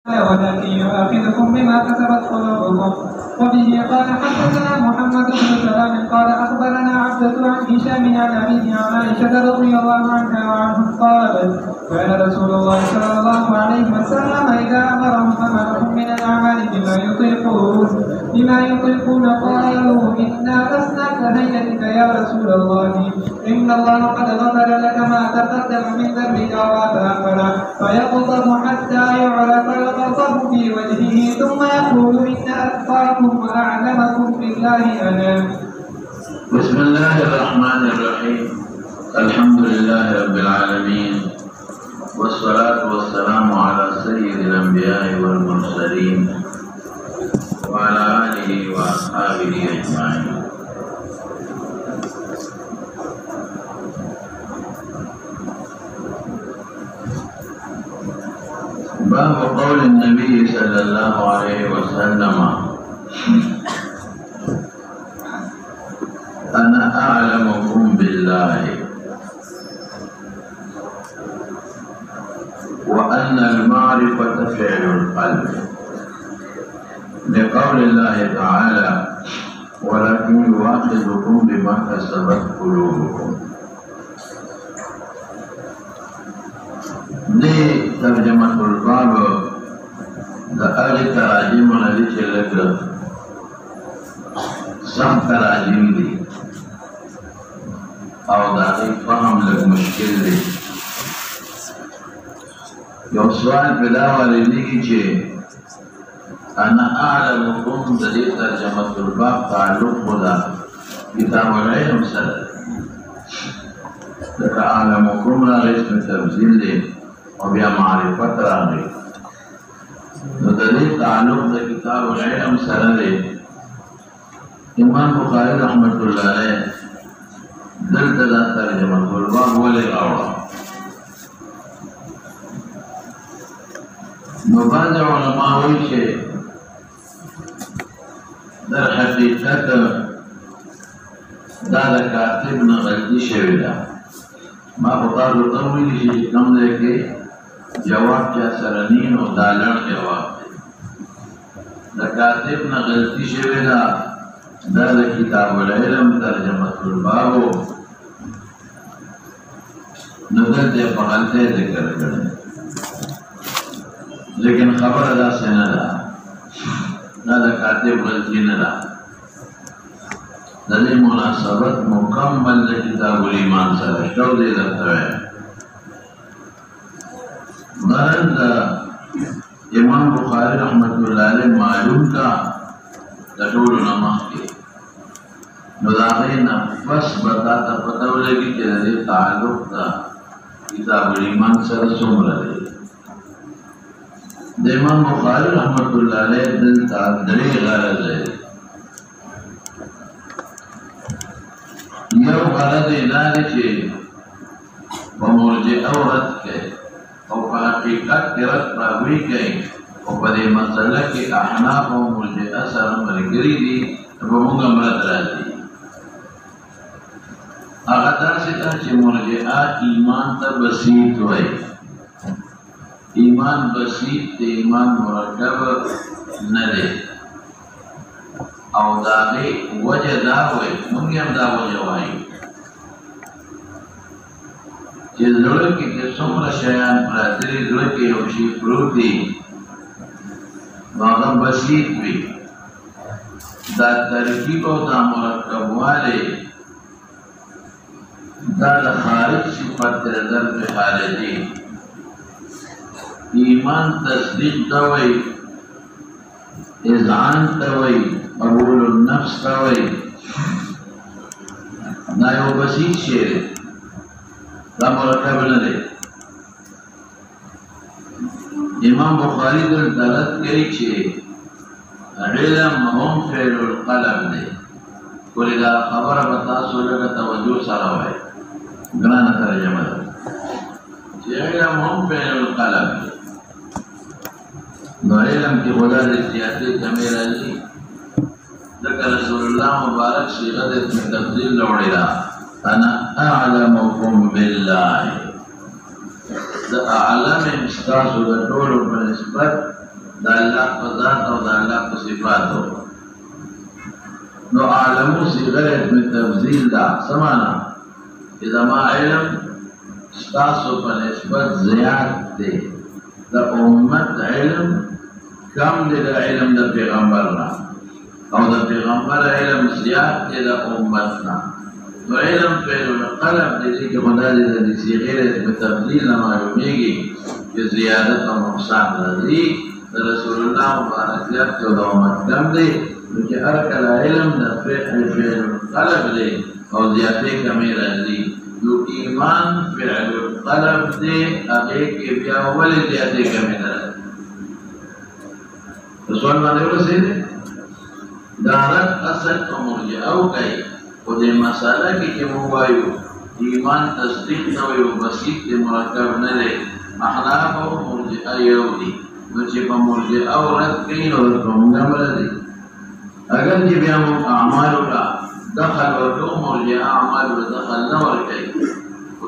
ولكن يؤاخذكم بما كسبت قلوبكم. وبه قال حدثنا محمد بن سلام قال اخبرنا عبدة عن هشام عن ابيه عن عائشة رضي الله عنها وعنهم قالت كان رسول الله صلى الله عليه وسلم اذا امرهم من الاعمال بما يطيقون قالوا انا لسنا كهيئتك يا رسول الله ان الله قد غفر لك ما تقدم من ذنبك وما تاخر فيغضب حتى يعرف الغضب في وجهه ثم يقول ان اتقاكم واعلمكم بالله انا. بسم الله الرحمن الرحيم. الحمد لله رب العالمين والصلاة والسلام على سيد الأنبياء والمرسلين وعلى آله وأصحابه أجمعين. باب قول النبي صلى الله عليه وسلم أنا أعلمكم بالله وأن المعرفة فعل القلب، لقول الله تعالى ولكن يؤاخذكم بما كسبت قلوبكم. دي ترجمة الباب دقائق تراجم ندي چلک سم تراجم دي او داغی فهم لگ مشکل دی. یو سوال پیدا والی دیگی چه انا اعلمکم دلی ترجمت الباب تعلق خدا کتاب العلم سر لکا اعلمکم را اسم تبزیل دی و بیا معرفت را دی دلی تعلق دا کتاب العلم سر دی. امام بخاری رحمت اللہ علیہ دلتا دا ترجمت الباب ولی راوڑا. بعض علماء وی چه در حقیقت دا کاتب نه غلطی شوی دا. ما بطالو ترویلی چه کم دے که جواب چا سرنین و دالر جواب دے. دا کاتب نه غلطی شوی دا. دا کتاب العلم ترجمت البابو ندر دے پغلتے ذکر کرنے، لیکن خبر ادا سے نہ رہا نہ کاتب غلطی نہ رہا. دلی مناسبت مکمل کتاب الایمان سر شو دے رہتا ہے. مرد امام بخاری رحمت اللہ علیہ معلوم کا دٹول نماز کے نداغین بس بتاتا پتہ لگی کہ دلی تعلق تا کتاب الایمان سر سمر دے. امام بخاری رحمت اللہ علیہ دلتا دری غرض ہے. یو غرض الہی چه بمرجع رد کے او پا حقیقت کی رد پاوی کئی او پا دی مسئلہ کی احناف و مرجع سر مرگری دی بمونگا مرد را دی. اغدار ستا چه مرجعہ ایمان تا بسیط ہوئی. ایمان بسیط تے ایمان مرکب ندے او داغی وجہ داوئی منگی ہم دا وجہ وائی چیز لڑکی کے سمر شیان پراتری لڑکی ہوشی پروتی واغم بسیط بھی دا ترکیب و دا مرکب والے دا خارج صفت در پہ خارجی. ایمان تصدیق دوئی، اذعان دوئی، قبول النفس دوئی. نایو بسیط شیر دا مرکب ندے. امام بخاری در دلت کری چھے علم هم فعل القلب دے. کولی دا خبر بتاسو لگا توجہ سارا ہوئے گنانا ترجمہ دا چھے علم هم فعل القلب دے. نو علم کی خدا دے سیاسی جمعی راجی لکہ رسول اللہ مبارک صیغت میں تفضیل لوڑی را انا اعلمکم باللہ. دا اعلم استاسو دا طول پر نسبت دا اللہ پا ذات او دا اللہ پا صفاتو نو عالمو صغیرت من تفضیل دا سمانا اذا ما علم ستاسو پا نسبت زیاد دے دا امت علم کم دے دا علم دا پیغمبرنا او دا پیغمبر علم زیاد دے دا امتنا نو علم فعل القلب دے کہ خدا دے دا صغیرت من تفضیل نمالومی گی کہ زیادت و نقصان رضی رسول اللہ مبارکیت جو دا امت کم دے کیونکہ ہر کلا علم دا فعل القلب دے اور زیادتے کمی رضی جو ایمان فعل القلب دے اگے کے بیا ولی زیادتے کمی رضی رسول مانے وہ سے دے دارت اصل و مرجعو کئی خود مسئلہ کی کہ موبائیو ایمان تصدیق نویو بسیط دے مرکب نلے احناف و مرجعیو دی نوچے پا مرجعو رد کئی نو رکھونگا ملدی اگر جی بیامو اعمالو کا دخل ورکو مرجع اعمالو دخل نور کئی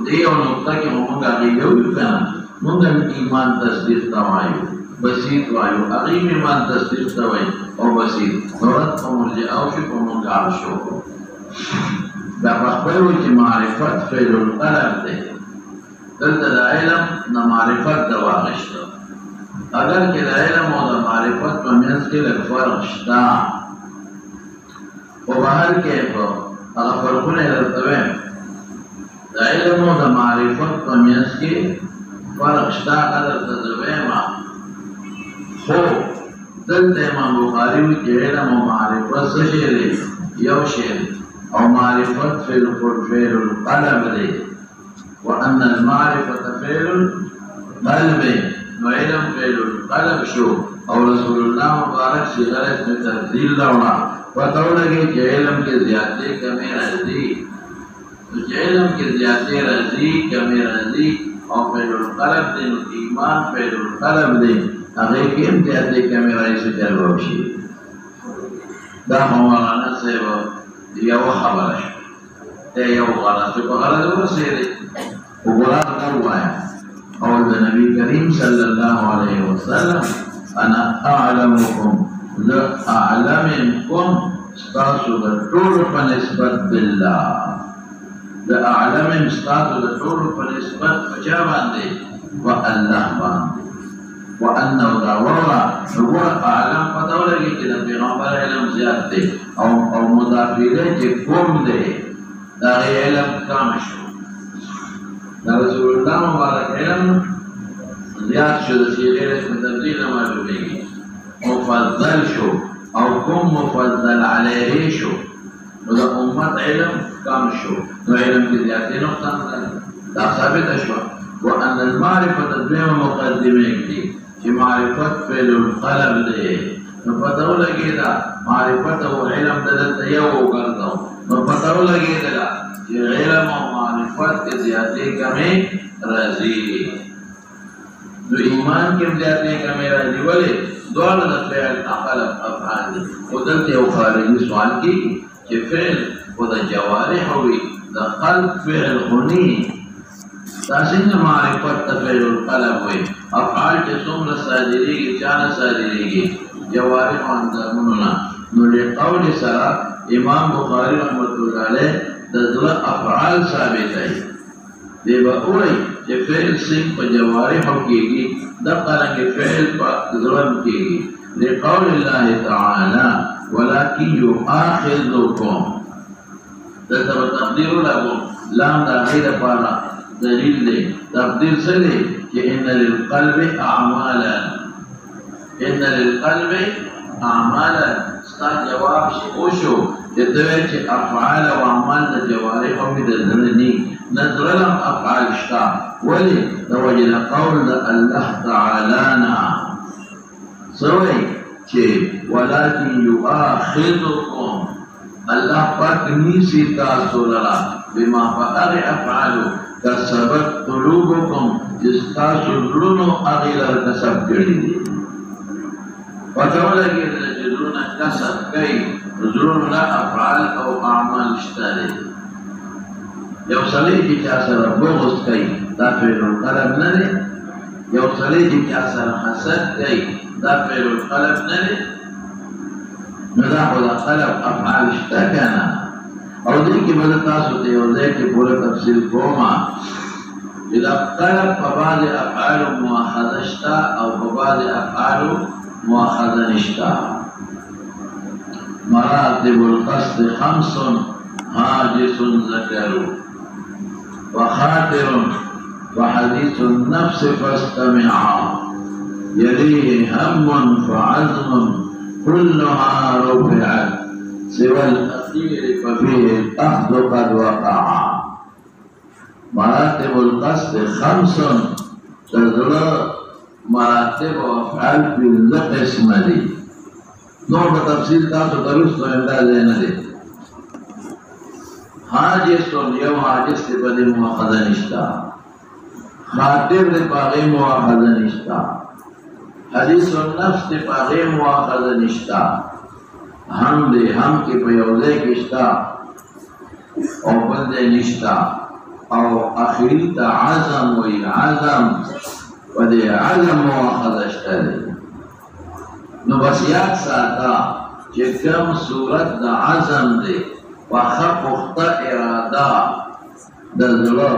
دیو نقطہ کی مونگا غیبیو کنا مونگا ایمان تصدیق توائیو بسیط وائیو اغیم ایمان تصدیق توائیو او بسیط نورت پا مرجعو شو پا مونگا عرشو دا بخبرو چی معرفت فعل القلب دے دلتا دا علم نا معرفت دا واغشتا اگر کہ دا علم و دا معرفت پا منز کے لگ فرق شتا و بہر کے اگر فرقونے لرطویم دا علم و دا معرفت پا منز کے فرق شتا قدر تدویم خو دلتا امام بخاریوی کی علم و معرفت سشیر یو شیر او معرفت فعل القلب دے وأن المعرفة فعل القلب وعلم فعل القلب شو او رسول اللہ مبارک سے غلط میں تفضیل لونا پتہ لگے کہ علم کے زیادے کمی رضی علم کے زیادے رضی کمی رضی اور فعل القلب دے ایمان فعل القلب دے اگر کی امتیازے کمی رضی سے جلوشی دا مولانا سے یو خبرش تے یو غلط پہ غلط ورسے دے وہ غلط کروایا اور نبی کریم صلی اللہ علیہ وسلم انا اعلمکم لأعلمکم ستاسو دا طول پا نسبت باللہ لأعلم ستاسو دا طول پا نسبت پچا باندے وَاللہ باندے وَأَنَّهُ دَعْوَرَا نقول اعلم پتہ لگی کہ دا پیغمبر علم زیاد دے او مضافیلے کے کم دے دا غی علم کام شو دا رسول اللہ مبارک علم زیاد شو دا سیغیر اسم تبدیل نمائلو لگی مفضل شو او کم مفضل علیہ شو دا امت علم کام شو دا علم کی زیادی نقطان دا ثابت شو وَأَنَّ الْمَعْرِفَةَ دویم مقدمے کی کہ معرفت فعل القلب دے نو پتہ لگے دا معرفت و علم دلتا یو کرتا ہوں نو پتہ لگے دا کہ علم و معرفت کے زیادے کمی رضی جو ایمان کے زیادے کمی رضی والے دوار دا فعل قلب افعال دی وہ دلتے او خارجی سوال کی کہ فعل و دا جوارح ہوئی دا قلب فعل خونی تاسین معرفت تفعیل القلب ہوئی افعال کے سمر سادری گی چانا سادری گی جوارح اندرموننا نولی قول سرا امام بخاری رحمت اللہ علیہ دزل افعال ثابت ہے دے بقوئی کہ فعل سنگ پا جوارح کی گی دقلنگ فعل پا ظلم کی گی لقول اللہ تعالی ولیکن یؤاخذکم دلتا تقدیر لگو لام دا غیر پارا دلیل دے تقدیر سے دے کہ ان للقلب اعمالا ستا جواب شکوشو جدوے چھ افعال و اعمال دا جوارح ہوئی دا ذرنی نظرلم افعال شتا ولی دوجد قول دا اللہ تعالینا سوئی چھ ولیکن یؤاخذکم اللہ پاک نیسی تاسو لرا بما فقر افعالو کسبت قلوبکم جس تاسو لنو اغیلر کسب کردی دی وتولا کہ رجلون کسب کئی رجلون لا افعال او اعمال اشتارے یو صلی کی چاسر بغض کئی دا فعل القلب نرے یو صلی کی چاسر حسد کئی دا فعل القلب نلي نزاق دا قلب افعال اشتاكنا او دي کی بدتا سوتے او دے کی پورا تفصیل کوما اذا قلب فبعض افعال مؤاخذة اشتا او فبعض افعال مؤاخذة نشتا مراتب القصد 5 حاجس ذكر وخاطر وحديث النفس فاستمعا يليه هم فعزم كلها رفعت سوى الأخير ففيه الأخذ قد وقع مراتب القصد 5 تزرع مراتب وافعال في القسم دي نور بتفصيل تاسو درست و انداز نه حاجس یو حاجس ته بده مؤاخذه نشتا خاطر ته پاغه مؤاخذه نشتا حدیث النفس ته پاغه مؤاخذه نشتا هم دې هم کې په یو ځای کې شتا او بل دې نشتا او اخري ته عزم وی عزم و دې عزم مؤاخذه شتا نو بس یاد ساته چې کوم صورت د عزم دی واخه پخته اراده د زړه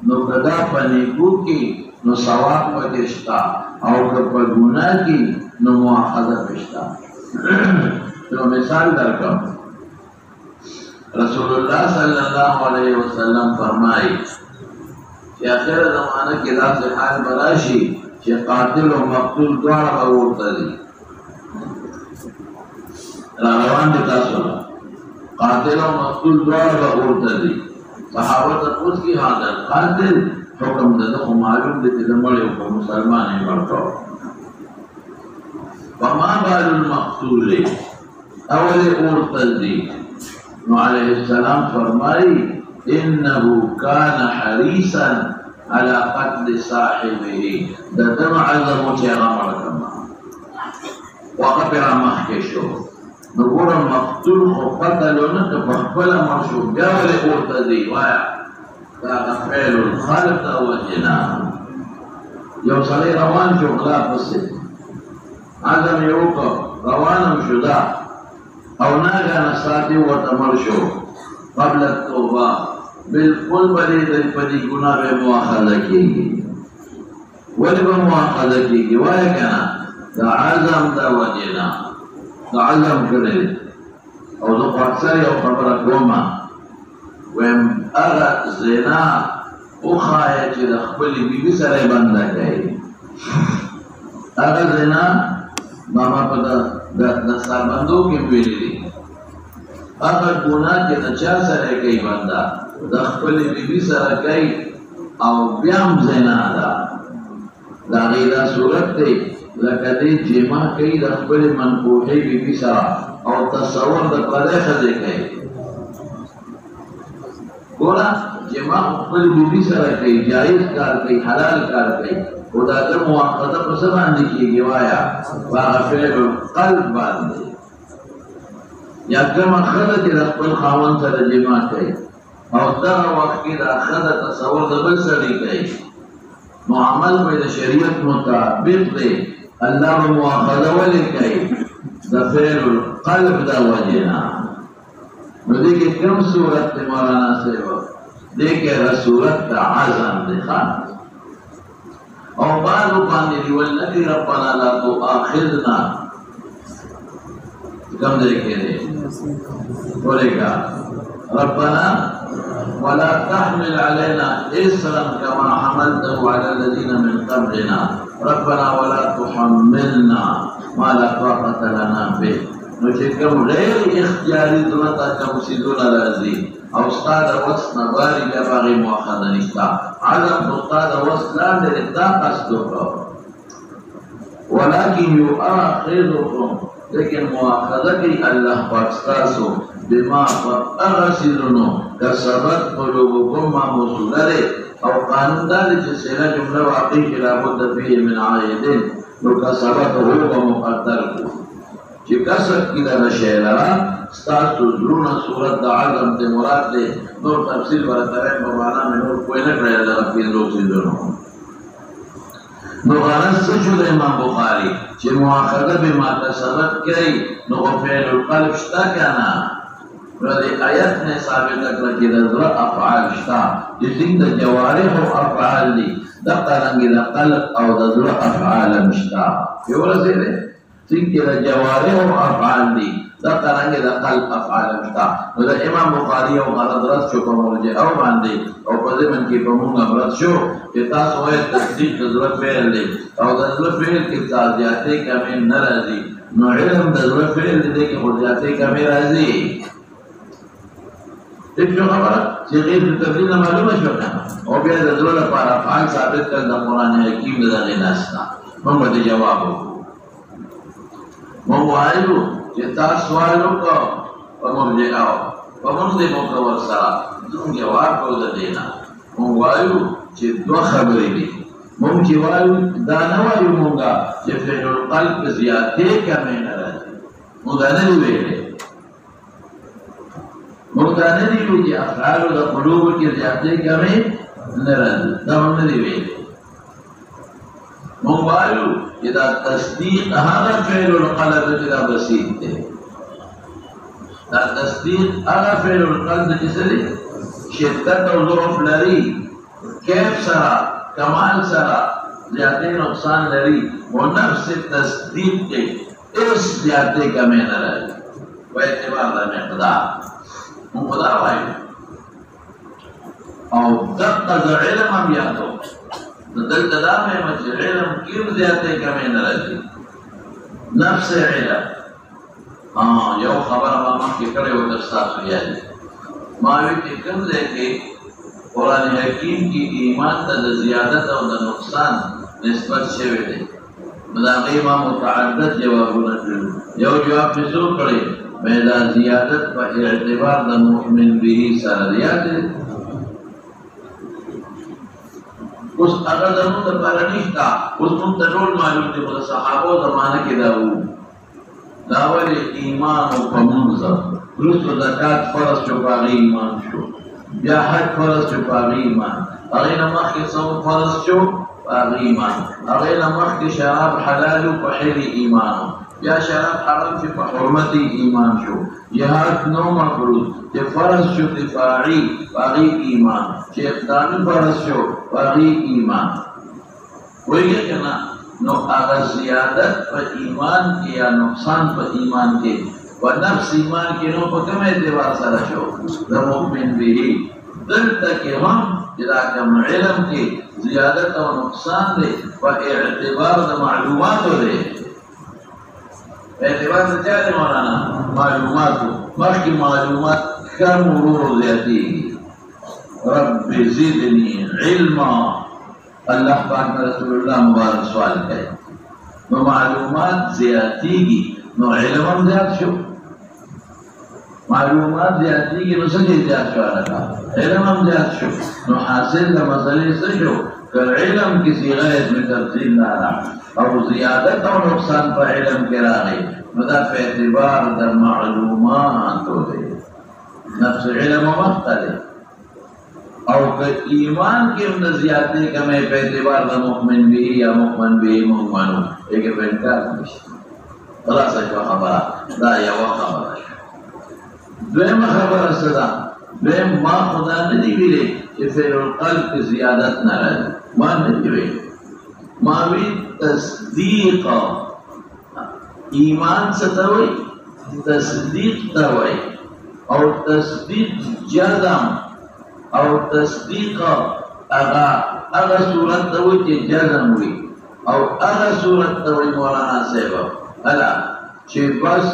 نو کدا په نیکو کې نو ثواب پکې شته او که په ګناه کې نو مؤاخذه پشته نو مثال درکم رسول الله صلی الله علیه وسلم فرمایي چې اخر زمانه کې داسې حال براشي چې قاتل او مقتول دواړه ورته دي روان دي تاسو قاتل او مقتول دواړه ورته دي صحابه ته اوس کی حاضر قاتل حکم ده خو معلوم دي چې مړ یو مسلمان یې ورته وما بال المقتول اول ورته دي نو عليه السلام فرمایي انه كان حريصا على قتل صاحبه دم عظم وجرم كما وقبر محكشو نقول مقتول خو قتلونه که بخبل مرشو بیاولی ارتدی وایا دا فعل الخلق وجنا یو سلی روان شو غلا پسی عزم یوکو روانم شدا او ناگا نساتی وطمرشو قبل التوبه بالکل بلی دل پدی گناہ بے مواخذہ کیگی ولی با مواخذہ کیگی وایا کنا دا عزم دا وجنا دا عزم کرده او دو اکثر یو خبره کوما ویم اغا زنا اخواه چه دا خبلی بی بی سره بنده کهی اغا زنا ماما پا دا سربندو کم ویلی دی اغا گناه چه دا چا سره کهی بنده دا خبلی بی بی سره کهی او بیام زنا دا دا غیره صورت دی لکه دی جمع کئی دا خبر منقوحی بی بی سرا او تصور دا پده خده کئی گولا جمع خبر بی بی سرا کئی جائز کار کئی حلال کار کئی او دا در مواقعتا پسر باندی کی گوایا واغا فعل القلب باندی یا کم خده دا خبر خاون سر جمع کئی او دا وقت کی دا خده تصور دا بل سری کئی معامل پید شریعت مطابق دی اللہ مواخذہ ولی کئی دا فعل القلب دا وجنا نو دیکھے کم صورت تے مولانا سے ہو دیکھے رسولت دا عزم دکھانا او بعضو باندی دی والنبی ربنا لا تو آخذنا کم دیکھے دے بولے گا ربنا ولا تحمل علينا إسرا كما حملته على الذين من قبلنا ربنا ولا تحملنا ما لا طاقة لنا به نشكم غير اختياري ذنتا كمسيدون رازي او استاد وصنا باري لباغي مؤخذا نشتا عدم استاد وصلان لرتا قصدك ولكن يؤاخذكم لیکن مؤاخذہ کی اللہ پاکستاسو بما فاغسلنو کسبت قلوبکم ما موصولہ او قانون داری جسینا جملہ واقعی خلافت فیه من عائدین نو کسبت ہو و مقدر کو چی کسب کی دا نشیلرا ستاسو ضرورنا صورت دا عظم دے مراد دے نور تفصیل برطرین بمانا میں نور کوئی نکڑے اللہ فیض رو سیدنو نو غرض څه شو د امام بخاري چې مؤاخذه بما کسبت کوي نو فعل القلب شته کنه نو د آیت نه ثابت کړل چې د زړه افعال شته چې څنګه د جوارح او افعال دي د قرنګ د قلب او د زړه افعال مشته یو ورځ دې څنګه د جوارح او افعال دي د قرنګ د قلب افعال مشته نو د امام بخاري او غرض رات شو په مرجع او باندې او په ځمن کې په موږ امرت شو چې تاسو وایي تصدیق د زړه فعل دی او د زړه فعل کې تازیاتې کمې نه راځي نو علم د زړه فعل دی کې خرجاتې کمې راځي دغه خبره چې غیر تفصیل معلومه شو او بیا د زړه لپاره افعال ثابت کړل د قران حکیم دغه ناستا موږ ته جواب وکړو موږ وایو چې تاسو سوال وکړو په مرجع او په موږ دې مکور سره زموږ جواب کوو د دینا موږ وایو چې دوه خبرې دي موږ چې وایو دا نه وایو موږ چې فعل القلب زیاتې کمې نه راځي موږ دا نه ویلې موږ دا نه ویلو چې افعال د قلوب کې زیاتې کمې نه راځي دا موږ نه ویلې موږ وایو چې دا تصدیق هغه فعل القلب چې دا بسيط دی دا تصدیق هغه فعل القلب چې څه دی شدت او ضعف لري کیف سره کمال سره زیاتې نقصان لري او نفس تصدیق کې اس زیاتې کمې نه راځي په اعتبار د مقدار موږ دا وایو او دقه د علم هم یادو دلته دا مې چې علم کې زیاتې کمې نه راځي نفس علم یو خبره ما مخکې کړې وه در ستاسو یاد ما وی چې کوم ځای کې قرآن حکیم کې ایمان ته د زیادت او د نقصان نسبت شوی دی نو د هغې ما متعدد جوابونه کړي یو جواب مې څو کړی مې دا زیادت په اعتبار د مؤمن به سره یاد دی اوس هغه زموږ دپاره نشته اوس موږ ته ټول معلوم دی خو د صحابو زمانه کې دا وو دا ولې ایمان او په مونځ وروسته زکات فرض شو په هغې ایمان شو بیا حج فرض شو په هغې ایمان هغې نه مخکې صوم فرض شو په هغې ایمان هغې نه مخکې شراب حلال و په حل ایمان بیا شراب حرام چې په حرمت ایمان شو جهاد نو مفروض چې فرض شو دفاعي په هغې ایمان چې اقدامي فرض شو په هغې ایمان پوهېږې که نه نو هغه زیادت په ایمان کې یا نقصان په ایمان کې و نفس ایمان کې نو په کوم اعتبار سره شو د مؤمن به دلته کې هم چې دا کوم علم کې زیادت او نقصان دی په اعتبار د معلوماتو دی اعتبار د چا دی مولانا معلوماتو مخکې معلومات کم ورو زیاتېږي رب زدني علما اللہ پاک رسول اللہ مبارک سوال کرے نو معلومات زیادتیگی نو علم هم زیاد شو معلومات زیادتیگی نو سجی زیاد شو آنکا علم هم زیاد شو نو حاصل دا مسئلے سجو کہ علم کسی غیر میں تفصیل دارا اور زیادت و نقصان پا علم کرا گئی نو دا پہ اعتبار دا معلومات ہو دے نفس علم مختلف او که ایمان کې هم د زیاتې کمې په اعتبار د مؤمن به یا مؤمن به مؤمنو هغې په انکار نشته خلاصه شوه خبره دا یوه خبره شوه دویمه خبره څه ده دویم ما خو دا نه دي ویلې چې فعل القلب کې زیادت نه راځي ما نه دي ویلې ما وی تصدیق ایمان څه ته وایي تصدیق ته وایي او تصدیق جزم او تصدیق اغا صورت دوی چې جزم وي او اغا صورت دوی مولانا صاحب الا چې بس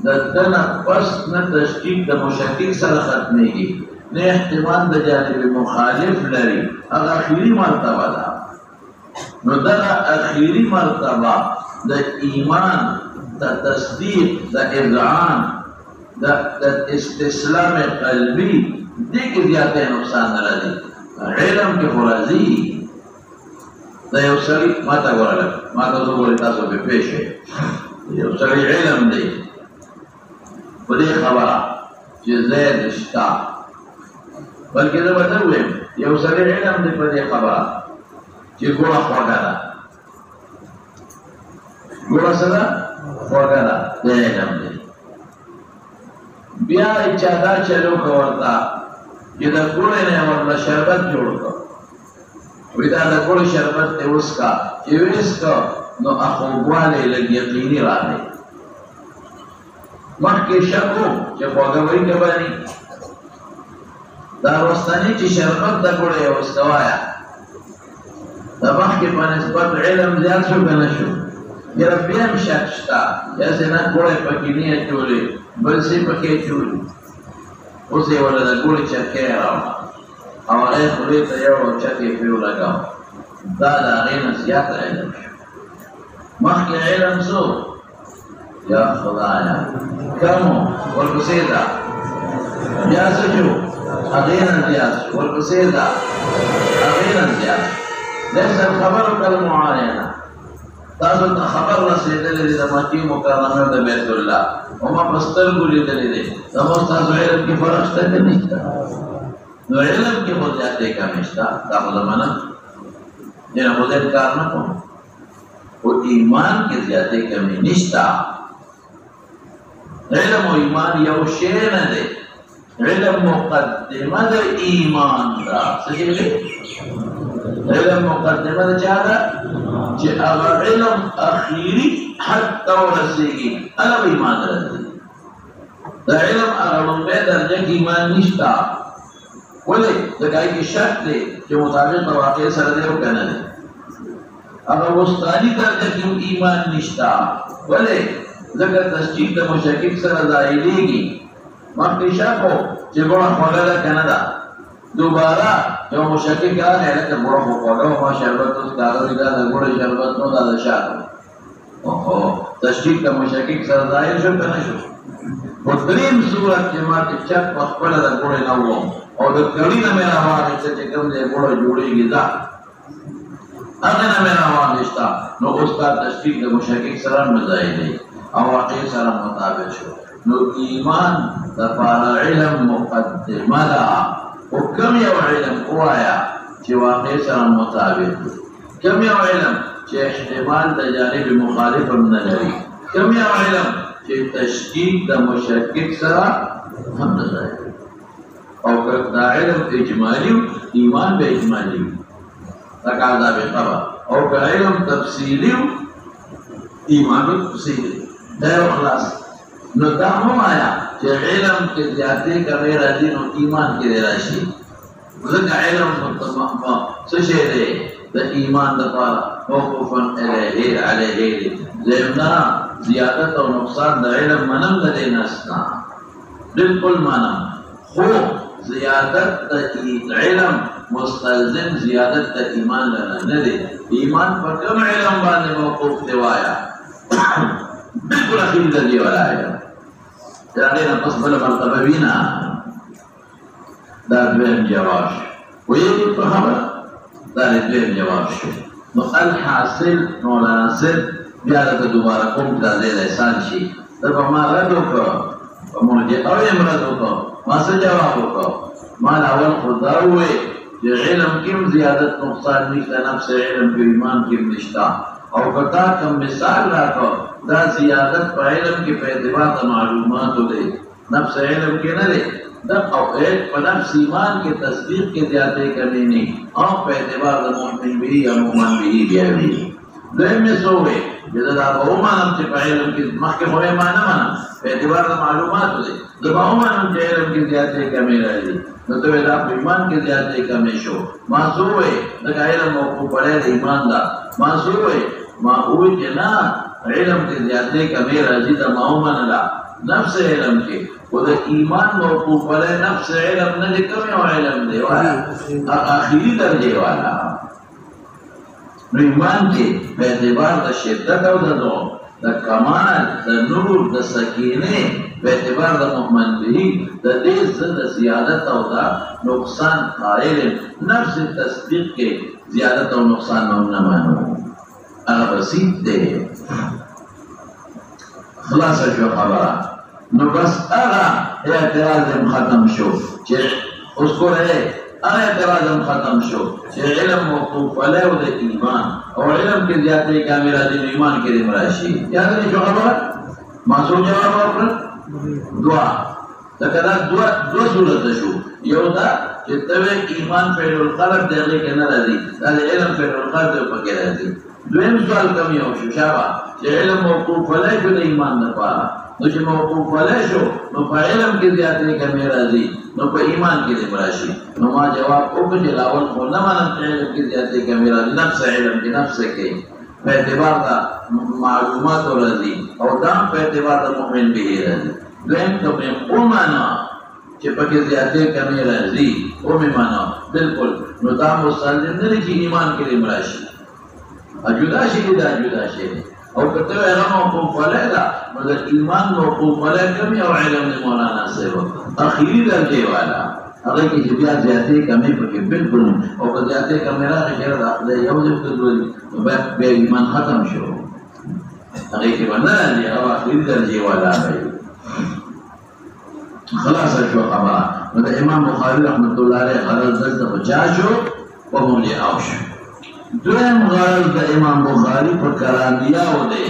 د دنه پس نه تشکیک د مشکک سره ختمېږي نه احتمال د جانب مخالف لري اغا اخیری مرتبه ده نو دغه اخیری مرتبه د ایمان د تصدیق د اذعان د استسلام قلبي دیکھ زیادہ نقصان نہ رہی علم کے خرازی دا یو سری ماتا گورا لگ ماتا تو بولی تاسو پہ پیش ہے یو سری علم دی بدی خبرہ چی زید شتا بلکہ دا بدویم یو سری علم دی بدی خبرہ چی گوڑا خوڑا دا ګوره سره خوږه ده د علم دی. بیا چا دا چلو که ورته چې د ګوړې نه ورله شربت جوړ کړه، وایي دا د ګوړې شربت دی وڅښه، چې ویې نو خوږوالی لږ یقیني راغی. مخکې شک و چې خوږه وایي که بني، دا وروستني چې شربت د ګوړې یې وڅښه وایه د مخکې په نسبت علم زیات شو که نه شو؟ یاره بیا هم شک شته، یاسې نه ګوړې پکې نه اچولې بل څه پکې اچولي، اوس یې ورله د ګوړې چرکۍ راوړه او هغه یې خولې ته یوړ او چک یې پرې ولګاوه، دا د هغې نه زیات علم شو. مخکې علم څو یا خدایه کم و، ورپسې ده بیا څه شو هغې نه زیات شو، ورپسې ده هغې نه زیات شو. ليس الخبر كالمعاينة. تاسو ته خبر رسېدلی دی د مکې مکرمې د بیت الله او ما په سترګو لیدلی دی، زموږ ستاسو علم کې فرق شته که نشته؟ نو علم کې خو زیاتې کمې شته، دا خو زه منم، ځینې خو زه انکار نه کوم، خو ایمان کې زیاتې کمې نشته. علم او ایمان یو شی نه دی، علم مقدمه د ایمان ده. څه شی دی؟ علم مقدمه د چا ده؟ چې هغه علم اخیري حد ته ورسېږي، هغه به ایمان راځي. د علم هغه لومړۍ درجه کې ایمان نشته. ولې؟ ځکه هغې کې شک دی چې مطابق د واقع سره دی او که نه دی. هغه وسطاني درجه کې هم ایمان نشته. ولې؟ ځکه تصدیق د مشکک سره ظاهرېږي. مخکې شک و چې ګوړه خوږه ده که نه ده، دوباره یو مشکک راغی لکه ګوړه خو خوږه وه، ما شربت اوس کاروي، دا د ګوړې شربت نو، دا د شک و. اوهو تصدیق د مشکک سره ظاهر شو که نه شو؟ په درېیم صورت کې ما چې چک په خپله د ګوړې نه وم او د کړي نه مې راواخېسته چې کوم ځای ګوړه جوړېږي ځه هغې نه مې راواخېسته، نو اوس دا تصدیق د مشکک سره هم ظاهرېږي او واقع سره مطابق شو. نو ایمان دپاره علم مقدمه ده. او کم یو علم ووایه چې واقع سره مطابق دی، کم یو علم چې احتمال د جانب مخالف هم نه لري، کم یو علم چې تشکیک د مشکک سره هم نه لري. او که دا علم اجمالي و ایمان به اجمالي وي لکه عذاب قبر، او که علم تفصیلي و ایمان به تفصیلي وي. دا یو خلاص. نو دا مه وایه چې علم کې زیاتې کمې راځي نو ایمان کې دې راشي، ځکه علم څه شی دی؟ د ایمان دپاره موقوفا علیه دی. دویم نه زیادت او نقصان د علم منم د دې نسته، بلکل منم، خو زیادت د علم مستلزم زیادت د ایمان لره نه دی. ایمان په کوم علم باندې موقوف دی وایه؟ بلکل اخیر د دې والا علم د هغې نه پس بله مرتبه وي نه. دا دویم جواب شو. پوهېږې په خبره؟ دا د دویم جواب شو. نو الحاصل مولانا صاحب بیا درته دوباره کوم دا ځای احسان شي، ده به ما رد وکړه، په مرجعو یې م رد وکړه، ما څه جواب وکړه؟ ما اول خو دا ووایې چې علم کې هم زیادت نقصان نشته، نفس علم کې ایمان کې هم نشته. او که تا کوم مثال راکړه دا زیادت په علم کې په اعتبار د معلوماتو دی، نفس علم کې نه دی. او په نفس ایمان کې تصدیق کې زیاتې کمې نه او په اعتبار د مؤمن به یا مؤمن به بیا وي. دویم مې څه ووایې چې زه دا به ومنم چې په علم کې مخکې خو یې ما نه منم، په اعتبار د معلوماتو دی، زه به ومنم چې علم کې زیاتې کمې راځي. نو ته وایې دا په ایمان کې زیاتې کمې شو. ما څه ووایې؟ ځکه علم موقوف علیه د ایمان ده. ما څه ووایې؟ ما ووایې چې نه علم کې زیاتې کمې راځي، دا ما ومنله نفس علم کې، خو د ایمان موقوف علیه نفس علم نه دی، کوم یو علم دی وایه؟ آخري درجې والا. نو ایمان کې په اعتبار د شدت او د ضعف، د کمال، د نور، د سکینې، په اعتبار د مؤمن به د دې زه د زیادت او د نقصان قائل نفس تصدیق کې زیادت او نقصان هم نه منو. هغه بسیط دی. خلاصه شو خبره. نو بس هغه اعتراض ختم شو چې اوس ګوره هغه اعتراض ختم شو چې علم موقوف علی او د ایمان او علم کې زیاتې کامل راځي ایمان کې مراشي یاد نه شو خبره ما څو جواب ورکړ دعا دا دوا صورت شو یو دا چې ته ایمان په القلب دغه کې نه راځي دا علم په القلب په کې راځي دویم سوال کوم یو شو شابه چې علم موقوف علی او د ایمان نه پاره نو چې موقوف علی شو نو په علم کې زیاتې کامل راځي نو په ایمان کې دې راشي نو ما جواب وکړ چې لاول خو نه مانم چې علم کې زیاتې کامل راځي نفس علم کې نفس کې په اعتبار دا معلومات راځي او دا په اعتبار د مؤمن به راځي دویم کوم او معنا چې په کې زیاتې کامل راځي او معنا بالکل نو دا مستلزم نه چې ایمان کې دې راشي اجودا شي دا اجودا شي او کته علم موقوف علی دا نو د ایمان موقوف علی کوم یو علم د مولانا صاحب اخیری درجه والا هغه کې چې بیا زیاتې کمې پکې بالکل او که زیاتې کمې راغی چې راځي یو ځل نو بیا ایمان ختم شو هغه کې باندې او اخیری درجه والا دی خلاص شو خبره نو د امام بخاری رحمت الله علیه غرض دلته بچا شو او مولي او شو دویم غرض د امام بخاری په کرامیاو دی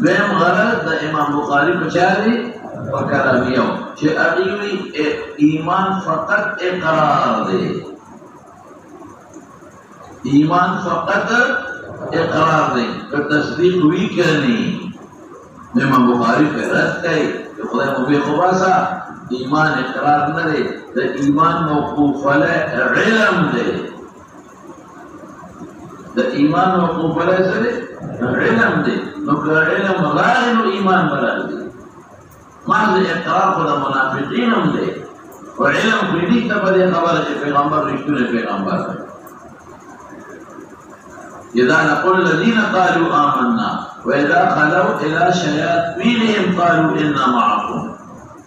دویم غرض د امام بخاری په چاري په کرامیاو چې اغیوی ایمان فقط اقرار دی ایمان فقط اقرار دی که تصدیق وی کرنی امام بخاری په رد کوي چې خدای مو به خلاصا ایمان اقرار نه دی د ایمان موقوف علی علم دی د ایمان موقوف علی سره علم دی نو که علم راغی نو ایمان راځي محض اقرار خو د منافقین هم دی او علم خو دې ته په دې خبره چې پیغمبر رښتونه پیغمبر دی اذا نقول الذين قالوا آمنا واذا خلوا الى شياطينهم قالوا انا معكم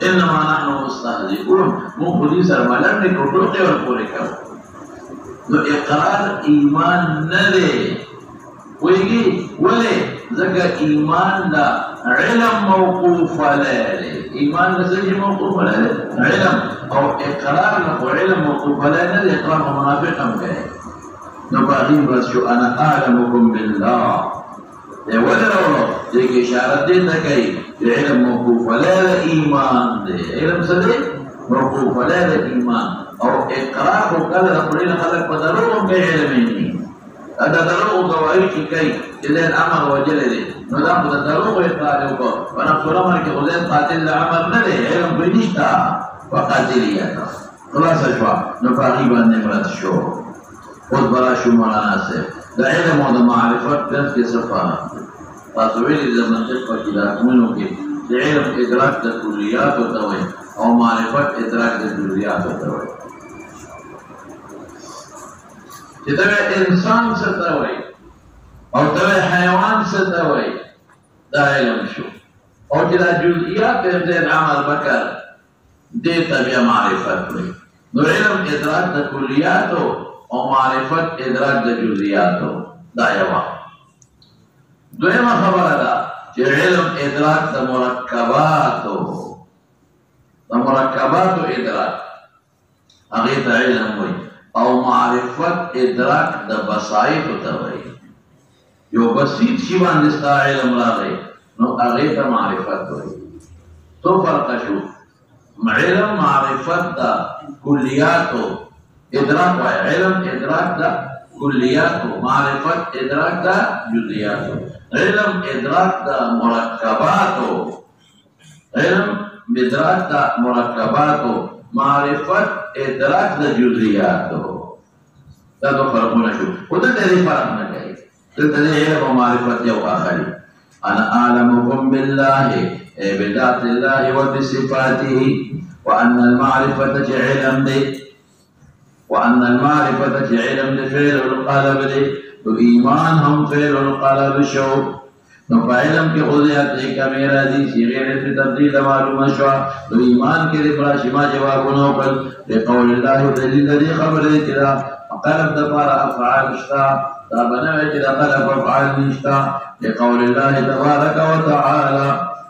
انما نحن مستهزئون مو خدي سر ملک کو ټوټه ور پورې کړو نو اقرار ایمان نه دی ویږي ولې ځکه ایمان دا علم موقوف علی ایمان د څه موقوف علی علم او اقرار نه علم موقوف علی نه دی اقرار منافق هم کوي نو باندې ورشو انا اعلمکم بالله دی ولرو دې کې اشاره دې نه کوي علم موقوف علی ایمان دی علم څه دی موقوف علی ایمان او اقرار وکړه د خپل خلک په دروغ به علم نه دا دروغ گواهی چې کوي چې د امر وجل دي نو دا په دروغ اقرار وکړه په نفس الامر کې خدای قاتل امر نه دی علم به نشته وقاتلیت خلاص شو نو باغی باندې مراد شو خود برا شو مولانا صاحب د علم او د معرفت د صفات تاسو ویلي د منطق په کتابونو کې د علم ادراک د کلیات او معرفت ادراک د جزئیات وایي چې دا انسان څه ته وایي او دا حیوان څه ته وایي دا علم شو او چې دا جزئیات د عمل وکړ دې ته بیا معرفت وایي نو علم ادراک د کلیات او معرفت ادراک د جزئیات دا یو دویمه خبره ده چې علم ادراک د مرکبات ادراک هغه ته علم وایي او معرفت ادراک د بصائر ته وایي یو بسيط شی باندې ستا علم راغی نو هغه ته معرفت وایي تو فرق شو علم معرفت د کلیات ادراک وایي علم ادراک د کلیات معرفت ادراک د جزئیات علم ادراک د مرکبات علم ادراک د مرکبات معرفت ادراک د جزئیات دا دو فرقونه شو او دا دې فرق نه کوي دلته علم او معرفت یو اخري انا اعلمكم بالله بذات الله وبصفاته وان المعرفه علم دي وان المعرفه علم فعل القلب دي وايمان هم فعل القلب شو نو په علم کې اوزیات دې کمیرا دي صيغه دې تبديل معلومه شو نو ایمان کې دې پر شما جوابونه وکړ په قول الله دلیل دې خبر دې کړه قلب د بار افعال شتا دا بنوي چې د قلب افعال نشتا په قول الله تبارك وتعالى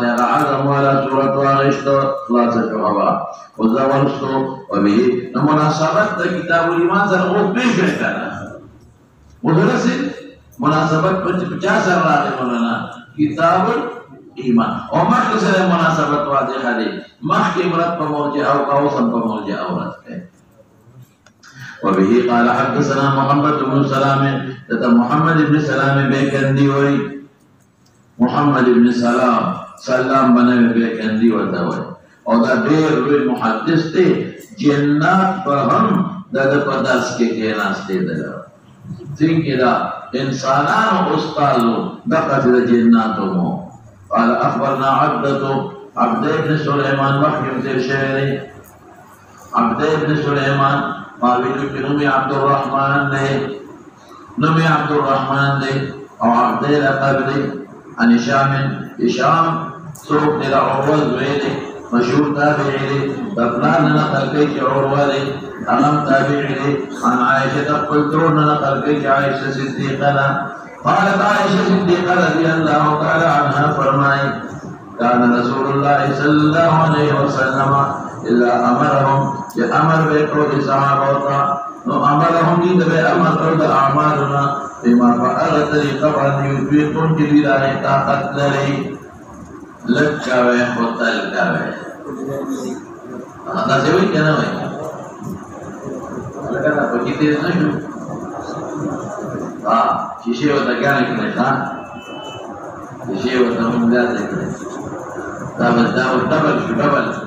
ta'lamu ala suratu al-ishta khulasa syuhaba wa zawalstu wa bihi munasabat kitabul iman zarqu bihi kana mudrasin munasabat penjelasan lah mana kitabul iman omah kesalahan munasabat wajah hadis mahki murat pemurji'ah kawasan pemurji'ah aurat وبه قال حدثنا محمد بن سلام تتا محمد بن سلام بيكندي وي محمد بن سلام بن بيكندي وتوي او دا ډېر لوی محدث دی جنات په هم د پداس کې کېناسته دی څنګه دا انسانانو استادو دغه د جناتو مو قال اخبرنا عبد بن سليمان مخيم تیر شعر عبد بن سليمان ماویل کی نومی عبدالرحمن دے او عبد لقب دے عن هشام سوق دے عروہ زوی دے مشهور تابعی دے بپلان نقل کئی چی عروہ دے امام تابعی دے عن عائشة قلترون نقل کئی چی عائشة صدیقہ قالت عائشة صدیقہ رضی اللہ تعالی عنہ فرمائی كان رسول الله صلى الله عليه وسلم إذا أمرهم بأمر بيكو صحابة أمرهم بأمر أعمالنا بما فعل طريقة أن يطيقون جليلا طاقت لري لك ويخوتل كوي هذا سوي كنا وي لكن apa kita itu شيء وتجاني كنا شيء وتمنجات كنا double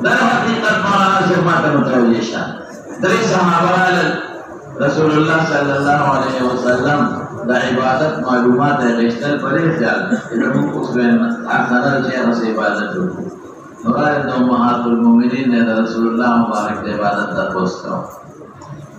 dan hakikat malah mata mutawiyah dari sahabat Rasulullah sallallahu alaihi wasallam da ibadat malumat dan istilah perihal ilmu usben akhara jaya ibadat itu orang yang ummahatul mu'minin dan Rasulullah mubarak ibadat terposto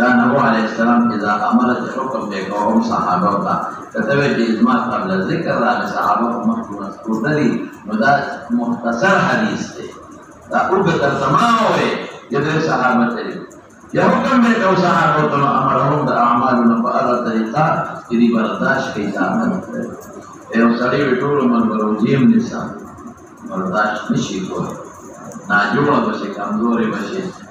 dan Nabi alaihissalam jika amalat hukum dia kaum sahabat ka katawe jizma qabla zikr ala sahabat mahfuz dari mudah muhtasar hadis de ta ubbe tarjamao hai jadre sahabat tadi ya hukum dia kaum sahabat to amarahum da a'malun fa ala tariqa jadi bardash ke zaman e usari betul man barojim nisa bardash nishi ko najura base kamzore base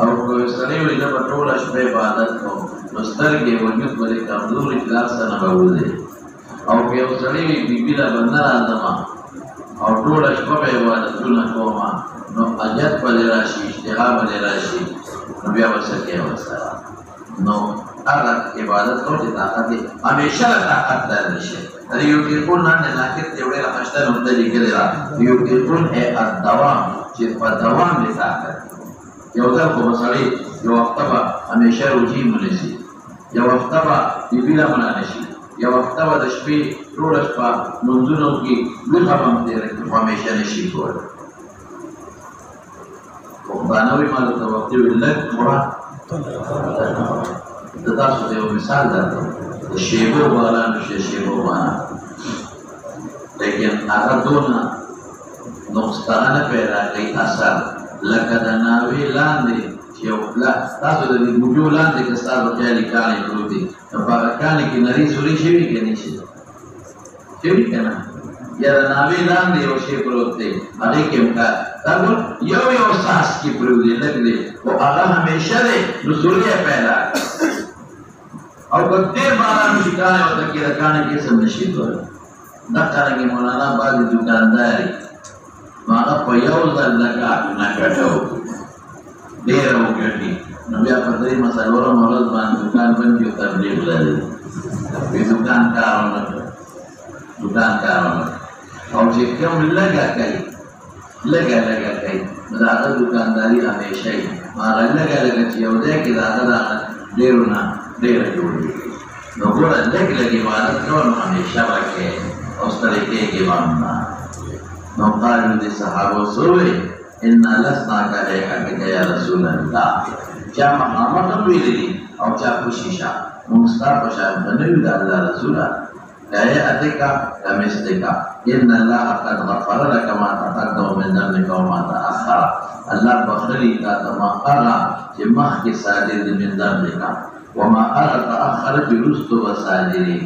او کوئی سړی وي دا په ټوله شپه عبادت کوم نو سترګې وجود ولې کمزوري اخلاص نه بوځي او که you سړی وي بیبي له بنده راځم او ټوله شپه به عبادتونه کوم نو اجت به راشي اشتها به راشي نو بیا به څه کوې ورسره نو هغه عبادت کوم چې طاقت یې همیشه له طاقت لرلی شي یوقفون لاندې ناقد یو ډېره ښایسته نقطه لیکلې ده یوقفون الدوام چې په دوام د طاقت یو ځل خو به سړی یو وخته به همیشه روجي ونیسي یو وخته به بیبي له مړه نه شي یو وخته به د شپې ټوله شپه لمونځونو کې ویښه به هم تېره کړي خو همیشه نه شي کولی پښتانه وایي ما درته وختي وي لږ مراد د تاسو ته یو مثال درکړم د شیبو باران شي شیبو باران لیکن هغه دونه نقصانه پیدا کوي اثر لکه د ناوې لاندې چې یو تاسو د دې بوجو لاندې که ستاسو خیالي کاڼي پروت دي نو په هغه کاڼي کې نري سوري شوي که نه شي شوي که نه یا د ناوې لاندې یو شی پروت دی هغې کې هم دا ګور یو یو ساس کې پروت دی لږ دی خو هغه همیشه دی نو سوري یې پیدا او که ډېر باران وشي کاڼي ورته کې د کاڼي قسم نه شي کولی دقرنګې مولانا بعضې دوکانداري نو هغه په یو ځل لکاتونه ګټه وکړي ډېره وګټي نو بیا په درېیمه څلورمه ورځ باندې دوکان بند کړي او تبلیغ لري وایي دوکان کار ونه کړ دوکان کار ونه کړ او چې کوم لږه کوي نو د هغه دوکانداري همیشه وي نو هغه لږه چې یو ځای کې د هغه د ډېرو نه ډېره جوړېږي نو ګوره لږ عبادت کوه نو همیشه به کوې او ستړی کېږي به هم نه نو قالو دي صحابو سوئے انا لسنا کا حقیقت یا رسول اللہ چا مقامت هم ویلی دی او چا خوشیشا مونستا پشان بنوی دا اللہ رسولا کہے اتکا کمستکا ان اللہ قد غفر لك ما تقدم من ذنبك وما تأخر اللہ بخلی کا تما ارا چه مخ کی صادر دی من ذنبك وما ارا تأخر جرست و صادری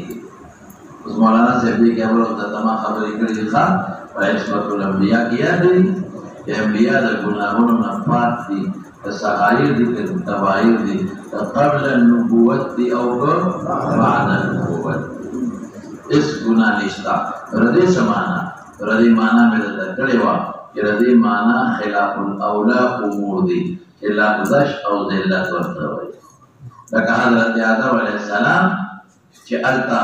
اس مولانا سے بھی کیا بلو تما خبری کردی خواہ فعصمت الانبیاء کیا دی کہ انبیاء در گناہوں نے پاک دی صغائر دی کبائر دی قبل النبوت دی او بعد النبوت اس گناہ نشتا ردی سمانا ردی مانا میں دکڑے وا کہ ردی مانا خلاف الاولا امور دی خلاف دش او ذلت ورتوی لکہ حضرت آدم علیہ السلام کہ التا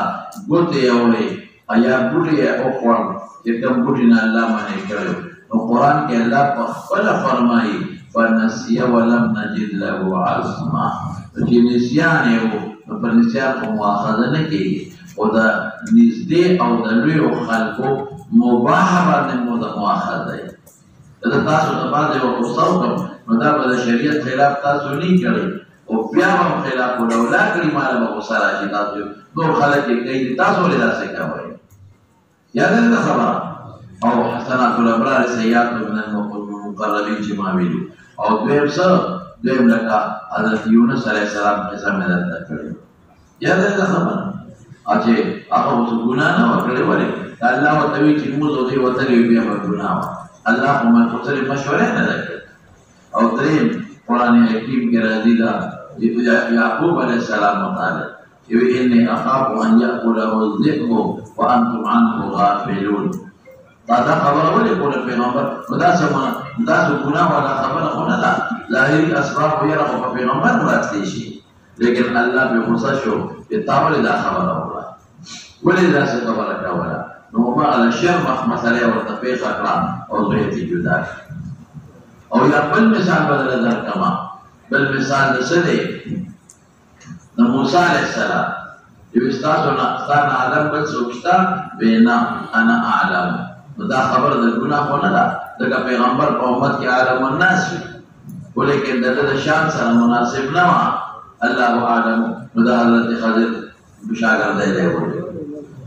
گوتے اوڑے ایا بوٹی اوخوان کہ کم بوٹی نا اللہ مانے کرو نو قرآن کے اللہ پخفل فرمائی فنسیہ ولم نجد لہو عظما چی نسیان ہو پر نسیان کو مواخذہ نکی او دا نزدے او دا لوی او خلقو مباح باندے مواخذہ ہے دا تاسو تبادے و قصو کم نو دا با شریعت خلاف تاسو نہیں کرے او بیابم خلاف و لولا کری مالا با غصارا شی تاسو دو خلق کے کئی تاسو لیدہ سے کیا ہوئے یاد ہے دا خبر او حسنات الابرار سیئات من المقربین جماویلو او دویم لکا حضرت یونس علیہ السلام قصہ میں درد کرے یاد ہے دا خبر آچے آقا اس گناہ نہ وکڑے والے اللہ و توی چی موز ہوتی و تلی بیا پر گناہ ہوا اللہ کو من خسر مشورے نہ دکھے او دریم قرآن حکیم کے رضی دا یعقوب علیہ السلام مطالب انی اخاف ان یأکلہ الذئب وانتم عنه غافلون دا خبر ولی قول پیغمبر دا سو گناہ والا خبر ہونا دا ظاہری اسباب ویرہ خو پیغمبر مراد دیشی لیکن اللہ بے غصہ شو تاولی دا خبر ہولا ولی دا سے خبر کولا نو ما علی شرمخ مسئلے ورطفیق اکرام اور ضیتی جدا او یا بل مثال بدل در کما بل مثال دا سدے دا موسیٰ علیہ السلام جو استاسونا عالم بل سوکشتا بینا انا اعلم دا خبر دا گناہ ہونا دا دا پیغمبر پا امت کی عالم الناس ہو لیکن دا شان سر مناسب نوا اللہ عالم دا حضرت خضر بشاگر دے لے ہوئے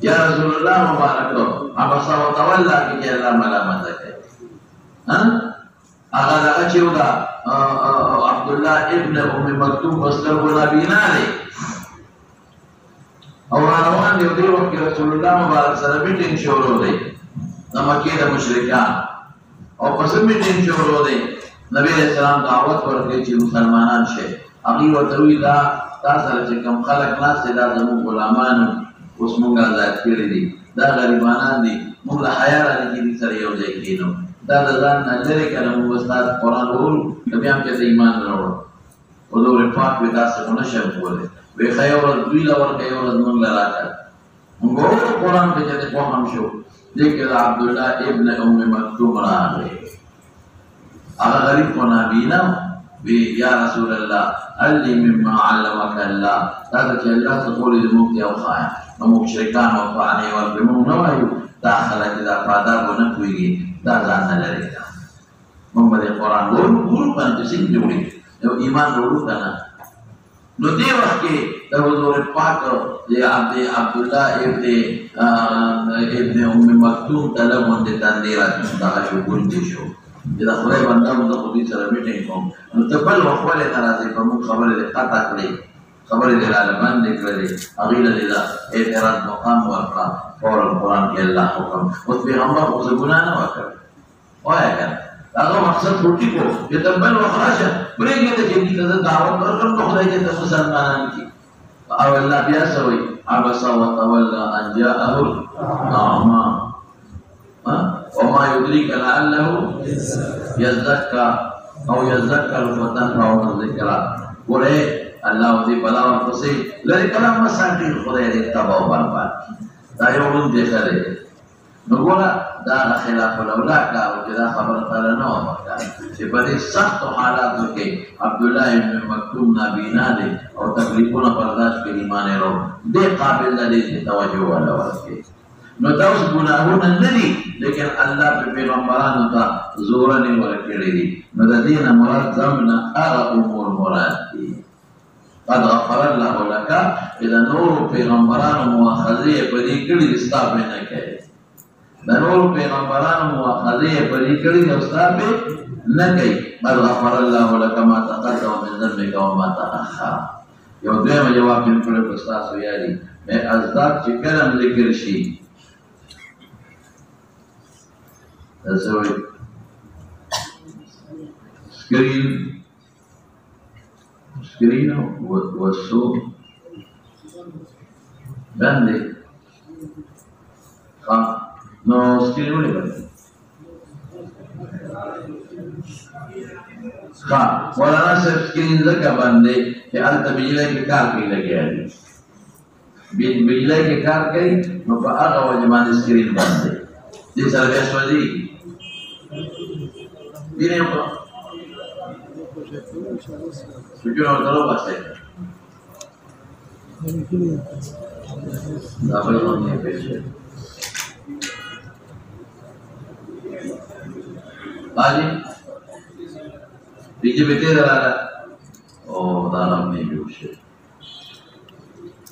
یا رسول اللہ مبارک لو عبصا و تولا کی اللہ ملامت ہے آغا دا اچھو دا عبداللہ ابن ام مکتوم بستر کو نبینا لے اور آنوان دیو دیو وقت رسول اللہ مبارک سر میٹنگ شروع دے مکی دا مشرکان اور پس میٹنگ شروع دے نبی علیہ السلام دعوت ورکړي چې مسلمانان شي. هغوی ورته وایي دا تا سره چې کوم خلک ناست دي دا زموږ غلامانو اوس موږ آزاد کړي دي، دا غریبانان دي، موږ له حیا رانیږي دي سره یو ځای کېنو، دا د ځان نه لرې کړه موږ به ستا قرآن وولو نو بیا هم چې ته ایمان راوړه. حضور پاک وایي داسې خو نه شم کولی. وایي ښه یو ورځ دوی له ورکړه یو ورځ موږ له راکړه. موږ وویل قرآن کې چې ته پوه هم شو. دې کې د عبدالله ابن ام مکتوم راغی. هغه غریب خو نابینا وی یا رسول الله علي مما علمك الله، دا چې الله څه کولې زموږ ته وښایه. نو مشرکان او فانې ورکړې موږ نه وایو دا خلک دا په آدابو نه پوهېږي، دا ځان نه لرې کړه. موږ به د قرآن وولو باندې څنګه جوړېږي یو ایمان وړو که نه. نو دې وخت کې د حضور پاک د عبدالله ابن ام مکتوم ته لږ غوندې تندې دغه شو ګونډې شو چې د خدای بنده مو زه خو دوی سره میټینګ کوم. نو ته بل وخت ولې نه راځې په موږ خبرې دې قطع کړې، خبرې دې راله بندې کړلې، هغوی له دې د اعتراض مقام ورکړه. فورا قرآن کې الله حکم. اوس پیغمبر خو څه ګناه نه وکړ وایه که نه، هغه مقصد خو ټیک و چې ته بل وخت راشه پرېږدې ته چې دې ته زه دعوت ورکړم نو خدای دې ته مسلمانان کړي. او الله بیا څه وایي عبس وتولى ان جاءه الاعمى وما يدريك لعله يزكى او يذكر فتنفعه الذكرى. ګوره الله دې بلا ورپسې لرې کلام مساکي خدای دې تباه او برباد دا یو ډول دی ښه دی. نو ګوره دا خلاف الاولا کار چې دا خبره تعالی نه وه پکار چې په دې سختو حالاتو کې عبدالله ابن مکتوم نابینا دی او تکلیفونه برداشت کړي ایمان یې راوړ. دې قابل نه دی چې توجه والا ورکړي. نو دا اوس ګناهونه نه دي لیکن الله په پیغمبرانو ته زورنې ورکړي دي. نو د دې نه مراد ضمن هغه امور مراد دي. قد غفر الله لك اذا نور پیغمبرانو مؤاخذې په دې کړي دي ستا پې نه کوي. د نور پیغمبرانو مؤاخذې په دې کړي دي او ستا پې نه کوي. قد غفر الله لك ما تقدم من ذنبك وما تأخر. یو دویمه جواب مې کړی په ستاسو یادي ازداد چې کله هم ذکر شي سکرین والسوق باندې نو سکرین ولې باندې مولانا صاحب سکرین ځکه باندې چې هلته بجلی کې کار کوي لګیا دي بجلی کې کار کوي نو په هغه وجه باندې سکرین باندې دې سره بیا سوځېږي. Miren, yo no te lo pasé. La perdón, mi pecho. ¿Vale? Dije, vete de la. Oh, dale a mi lucha.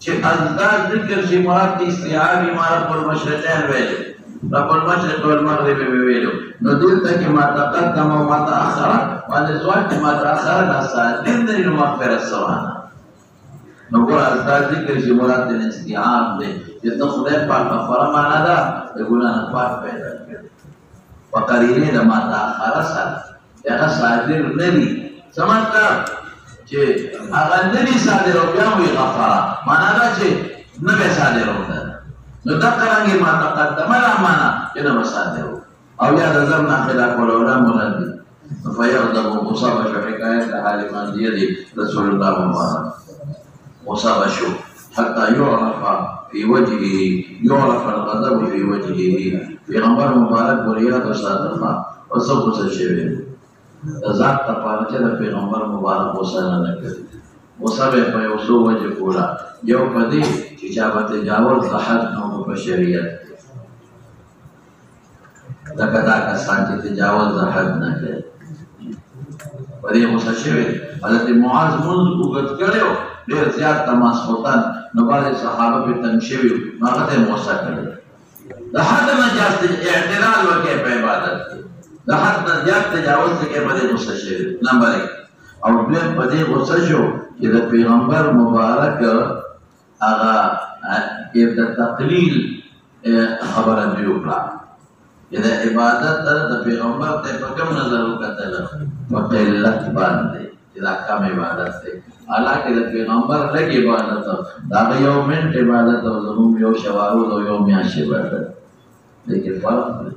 چې ازداد ذکر شي مراد د استعاره عبارت پر مشرقین ویلو رب المشرق والمغرب ویلو. نو دلته کې ما تقدم او ما تاخر باندې سوال چې ما تاخر دا ساتل د مغفرت سبحانه. نو ګور ازداد ذکر شي مراد د استعاره دی چې د خدای پاک غفاره معنا ده د ګناه پاک پیدا کړي. فقرینه د ما تاخر سره هغه صادر نه دي سمجھتا چې هغه نه دي صادر او بیا وي غفاره معنا دا چې نه به صادر وته. نو دا څنګه ما تقدم لا معنا چې نه صادر او یا د زمنا خلاف ولا مراد دي. فيغضب مصاب شو حكايه حال ما دي رسول الله مبارك مصاب شو حتى يعرف في وجهه يعرف الغضب في وجهه في غمر مبارك ورياض صادقه وصبر الشيء ذات تپاره چې د پیغمبر مبارک وسره نه کړی وسره په یو څو وجه کولا یو پدې چې چا به تجاوز د حد نو په شریعت دا کدا کسان چې تجاوز د حد نه کوي پدې موسی شوی حضرت معاذ منذ وګت کړو ډېر زیات تماس هوتان نو باندې صحابه په تنگ شوی هغه ته موسی کړی د حد نه جاست اعتراض وکړي په عبادت د حد نه زیات تجاوز کې باندې غوسه شوی. نمبر 1 او دویم په دې غوسه شو چې د پیغمبر مبارک هغه د تقلیل خبره دی وکړه دا عبادت د پیغمبر ته په کوم نظر وکتل په قلت باندې دا کم عبادت دی حالانکه د پیغمبر لږ عبادت دا یو منټ عبادت او زموږ یو شوارو او یو میاشت عبادت لیکن فرق دی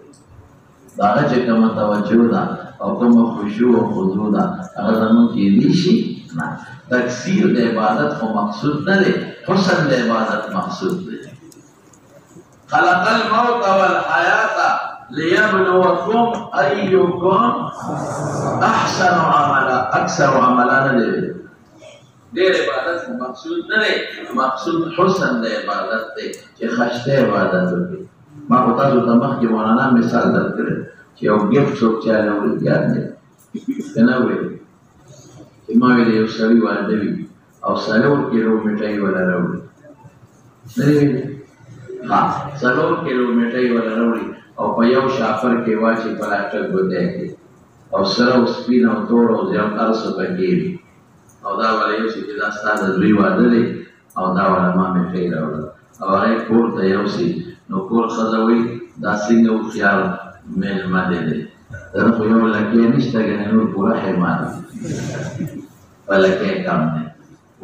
دا چې کوم توجه ده او کوم خشوع او خضوع ده هغه زموږ کې دي شي نه تکثیر د عبادت خو مقصود نه دی حسن د عبادت مقصود دی خلق الموت والحیات ليبلوكم أيكم أحسن عملا أكثر عملا ندير دير عبادت مقصود نه مقصود حسن د عبادت دی چې خشته عبادت وکړي ما په تاسو ته مخکې مولانا مثال درکړی چې یو ګفټ څوک چاله وړي یاد دی کنه وایي چې ما ویل یو سړي واده وي او 4 کیلو میټای ولا راوړي نه ویل ها 4 کیلو میټای ولا راوړي او په یو شافر کې واچي پلاستیک بوتل کې او سره او سپین او تور او ځم تاسو پکې او دا ولې یو چې دا ستاسو لوی واده دی او دا ولا ما میټای راوړل او هغه کور ته یو سي نو کور خزوي دا څنګه او خیال مېل باندې دی دا خو یو لکه نشته کنه نور پورا حیوان ولکه کم نه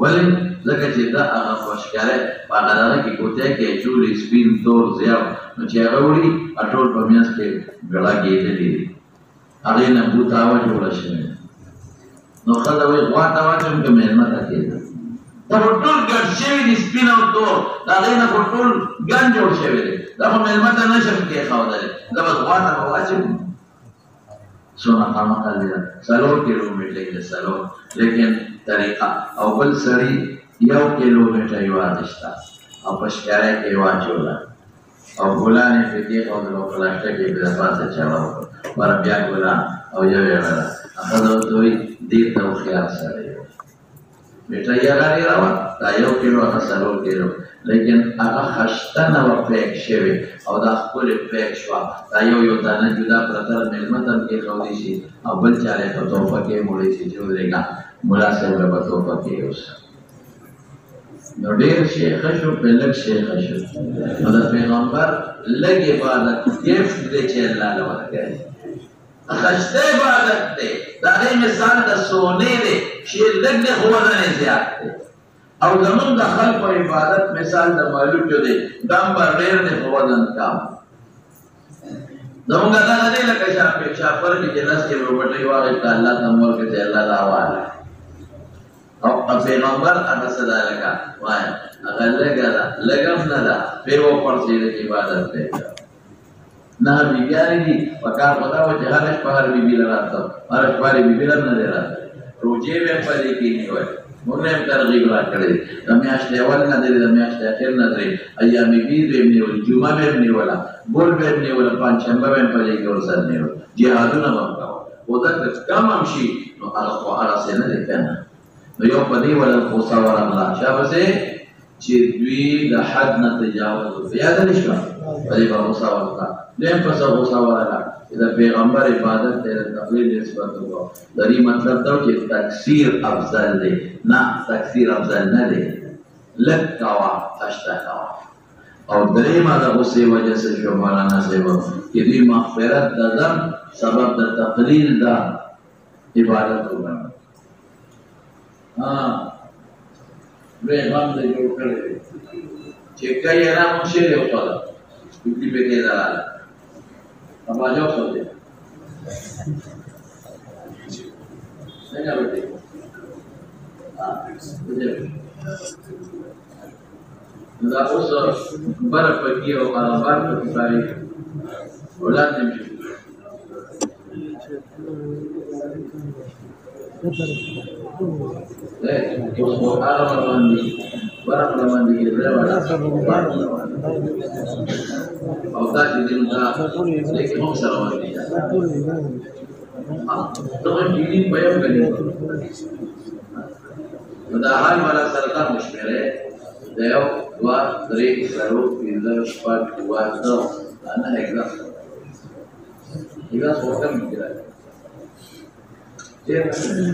ولې ځکه چې دا هغه خوشکاره په هغه کې کوته کې جوړې سپین تور زیاو نو چې هغه وړي اټول په میاس کې غلا کېدلې هغه نه بوتاوه جوړ شي نو خدای غواړي واچم کې مهمت کېده دا ټول ګډ شوی دي سپین او تور دا نه ټول ګن جوړ شوی دی دا مهمت نه شم کې خاوده دا غواړي واچم سونا خامہ کر دیا 4 کیلومیٹر کے سلو لیکن طریقہ او بل سڑی 1 کیلومیٹر یوا دشتا او پشکارے کے یوا چولا او گولانے پکی او دلو پلاشتا کے بدفاع سے چلاو پر بیا گولان او جو یوالا اخذو توی دیر تو خیال سڑے بیٹا یہ غاری روا تا 1 کیلو اخذ 4 کیلو لیکن اگا خشتن و پیک شوی او دا خپل پیک شوا دا یو دانه جدا پرتر ملمتن کې خودی شي او بل چاله په توفه کې مولي شي چې ودرېګا مولا صاحب په توفه کې اوس نو ډېر شیخ شو په لږ شیخ شو نو د پیغمبر لږ عبادت گفت دې چې الله له ورکړي خشته عبادت دی دا مثال د سونې دی چې لږ نه هو نه زیات دی او زمون د خلق و عبادت مثال د مالوک جو دی دام بر ډیر نه په وزن کام زمون دا نه لکه شاپر کې جنس کې وروټي واغې ته الله تمور کې ته الله دا واله او پیغمبر هغه صدا لگا وای هغه لګم نه دا په و پر سي د عبادت ته نه بیګاری پکار پتا و چې هر شپه هر بیبي لراته هر شپه بیبي نه لراته روزي به پدې کې نه وای موږ هم ترغیب راکړی د میاشتې اول نه دی د میاشتې اخر نه دی ایام بید به نیول جمعه به نیولا ګل به نیولا پنځشنبه به پدې کې ورسره نیول جهادونه وکاو او دا کم هم شي نو هغه څه نه دی کنه نو یو پدې ولا خوصا ور الله شابه چې دوی د حد نه تجاوز بیا د نشو پدې به خوصا ورتا دیم پس خوصا ورلا دا پیغمبر عبادت ته تقلید نسبت وکړو دری مطلب دا چې تکثیر افضل دی نه تکثیر افضل نه دی لک کوا اشتا کوا او درېما د اوسې وجه سره شو مولانا صاحب چې دې مغفرت د ذنب سبب د تقلیل دا عبادت وګڼل به غم دې جوړ کړی چې کای را مشه دی او پاله دې په کې دراله ابا جو سوچے نہیں ہے بیٹے دا اوس برف کې او برف په تاریخ اولاد دې اوس مو حاله باندې برف باندې کې راوړل او دا چې دین دا لیکن هم سره ورته دا دې په یو کې دا حال والا سرکار مشمره دا یو وا درې سرو پیلر شپږ واته انا هیګا څنګه څنګه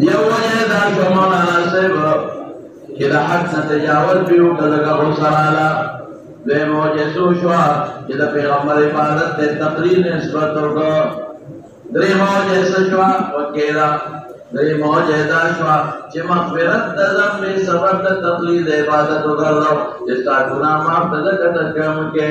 dia wajah dah cuma nasib kita hak natijawal piu kalau usahana demo Yesuswa kita pegambar ibadat dan takrir nisbat turga demo Yesuswa wakira demo Yesuswa cuma firat dalam ni sebab takrir ibadat turga jika guna maaf tada kata kamu ke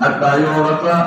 حتى يعرف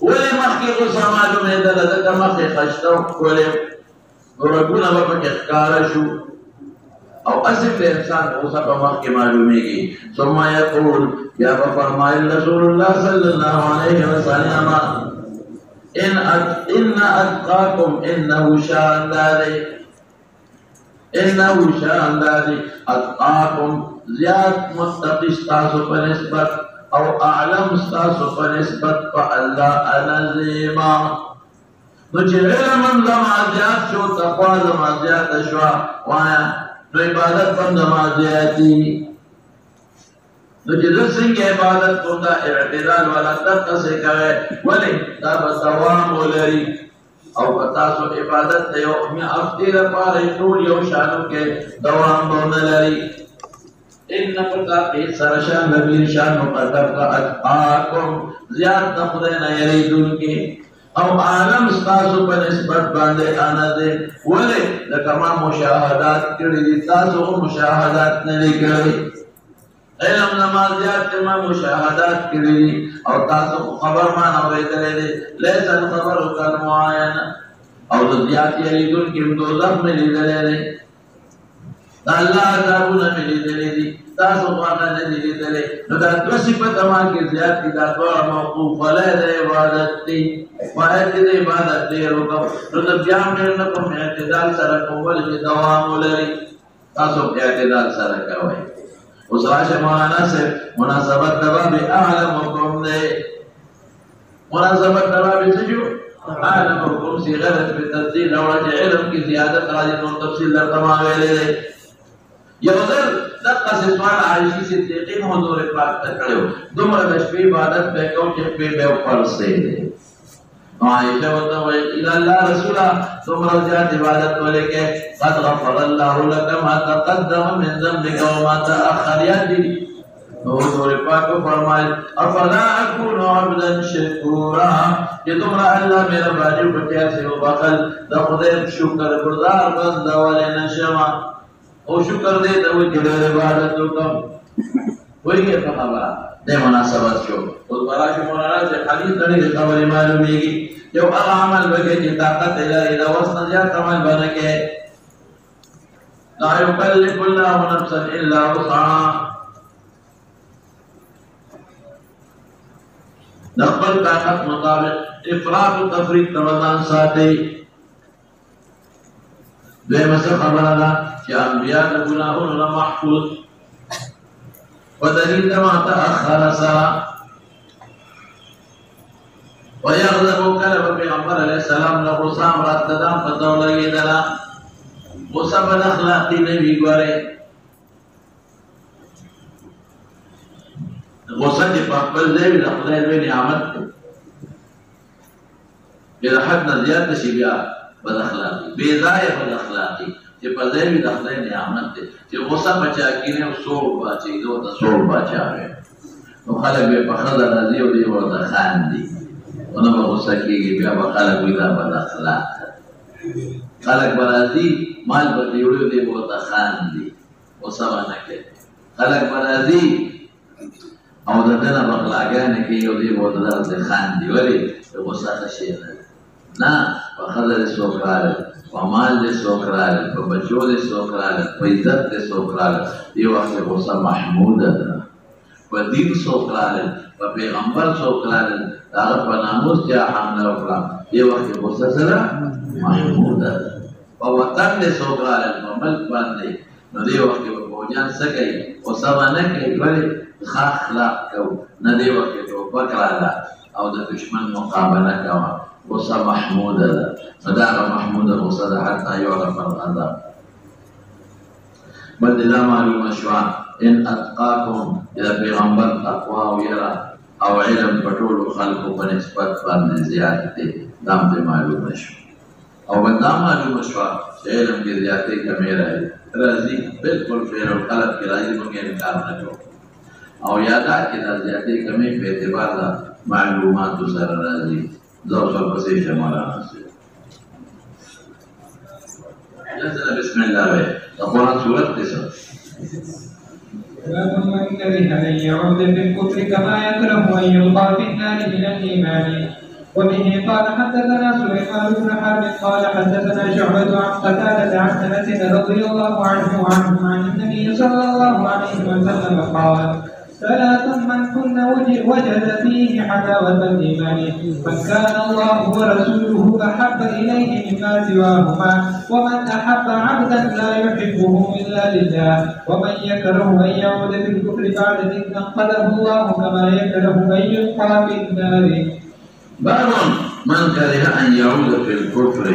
ولي مخي غصة معلوم دلدك مخي خشتو ولي ورقونا بپك اخكارشو او اسف الانسان غصة بمخي معلومي ثم يقول يا فرمائي رسول الله صلى الله عليه وسلم إن أتقاكم إنه شان ذلك إنه شان ذلك أتقاكم زياد متقي استاسو بنسبة أو أعلم استاسو بنسبة فألا أنا زيما نجي علم زما زياد شو تقوى زما زياد شو وانا عبادت بند زما زيادي نجي رسنگ عبادت بندا اعتدال ولا تقصي كوي ولي تاب دوام ولري او پتاسو عبادت دیو میں افتی لپاره ټول یو شانو کې دوام بون لري ان پتا په سرشان نبی شان مقدر کا اتقاکم زیاد تخره نه یریدون کې او عالم تاسو په نسبت باندې انا دې ولې د کما مشاهدات کړي دي تاسو مشاهدات نه لري علم نمازیات تما مشاهدات کړي او تاسو خبر ما نه ورېدلې ليس الخبر كالمعاين او د زیات یریدون کې دوزخ مې لیدلې الله عذابونه مې لیدلې تاسو هغه نه لیدلې نو دا د صفات ما کې زیات دي دا ډول موقوف ولا د عبادت دي وایي د عبادت دی ورکو نو د بیا مې نه کوم اعتدال سره کول چې دوام ولري تاسو اعتدال سره کوئ اس راش مولانا سے مناسبت دباب اعلم حکم دے مناسبت دباب سجو اعلم حکم سی غلط پہ تفصیل اوڑا علم کی زیادت راجی نور تفصیل در تماوے لے لے یوزر دقا سے سوال عائشی سے تیقین حضور پاک تکڑے ہو دمر بشپی عبادت بے کو چپی بے اوپر سے دے عائشہ وطوئے الى اللہ رسولہ تم رضیات عبادت والے کے قد غفر اللہ لکا ما تقدم من ذنبک وما تأخر یادی حضور پاک کو فرمائے افلا اکون عبدا شکورا کہ تمہرا اللہ میرا باجو بکیا سے وبخل دا خدای شکر گزار بند والے نشما او شکر دے تو جلال عبادت کم وہی ہے خبر دے مناسبت شو اس براش مولانا سے حدیث دڑی خبر معلومی گی جو عمل بگے کی طاقت الہی دا وسط زیادہ عمل بنکے لا يكلف الله نفسا الا وسعها نقبل طاقت مطابق افراط و تفریط رمضان ساتھی بے مسئلہ خبرنا کہ انبیاء گناہوں محفوظ ودليل ما تأخر سرا ويغضب كلب پیغمبر علیہ السلام لغصام رات دام فتو لگی دلا غصہ بد اخلاقی نبی گوارے غصہ کی پاکبل دے بھی لخدای دوی نعمت بیر حد نزیاد تشی بیا بد اخلاقی بیزای بد اخلاقی چې په ځای وي د خدای نعمت دی چې غوسه بچا کینې او سوړ باچې دو ته سوړ باچا وي نو خلک به په ښځه راځي او دی ورته خاندي ونه به غوسه کېږي بیا به خلک وي دا بد اخلاق خلک به راځي مال به دې وړي او دی به ورته خاندي غوسه به نه کوي خلک به راځي او د ده نه به غلاګانې کوي او دی به ورته دغسې خاندي ولې د غوسه ښه شی نه په ښځه دې څوک راغلل په مال دې څوک راغلل په بچو دې څوک راغلل په عزت دې څوک راغلل دې وخت کې غوسه محموده ده په دین څوک راغلل په پیغمبر څوک راغلل د هغه په ناموس چا حمله وکړه دې وخت کې غوسه سره محموده ده په وطن دې څوک راغلل په ملک باندې نو دې وخت کې به فوجیان څه کوي غوسه به نه کوي ولې ښه اخلاق کوو نه دې وخت کې ټوپک راغله او د دشمن مقابله کوه غصه محموده ده فداغه محموده غصه ده حتى يعرف الغضب بل دا معلومه شوه ان اتقاکم الى پیغمبر تقوا او یره او علم په ټولو خلکو په نسبت باندې زیات دی دا هم معلومه شوه او بل دا معلومه شوه چې علم کې زیاتې کمې راځي بالکل فعل القلب کې راځي موږ انکار نه کوو او یادا کې دا زیاتې کمې په اعتبار د معلوماتو سره راځي ذو پسې شمالانا سے بسم الله ہے قرآن سورت کے ساتھ باب من كره أن يعود في الكفر كما يكره أن يلقى في النار من الإيمان وبه قال حدثنا سليمان بن حرب قال حدثنا شعبة عن قتادة عن أنس رضي الله عنه عن النبي صلى الله عليه وسلم قال ثلاث من كن وجد فيه حلاوة الإيمان من كان الله ورسوله أحب إليه مما سواهما ومن أحب عبدا لا يحبه إلا لله ومن يكره أن يعود في الكفر بعد إذ أنقذه الله كما يكره أن يلقى في النار. باب من كره أن يعود في الكفر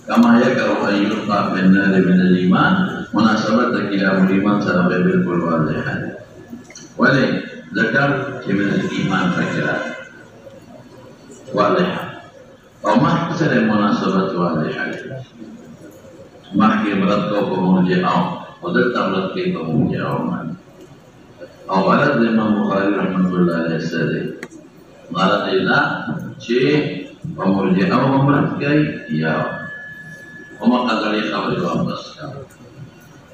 كما يكره أن يلقى في النار من الإيمان مناسبتك إلى الإيمان سبب بالكل واضحة ولي ذكر من الإيمان فكرة واضحة أو ما حصل المناسبة واضحة ما حكي مرتكب ومرجعه ودلت مرتكب ومرجعه أو غلط الإمام البخاري رحمة الله عليه السلام غلط الله شيء ومرجعه ومرتكب يا وما قدر خبر واپس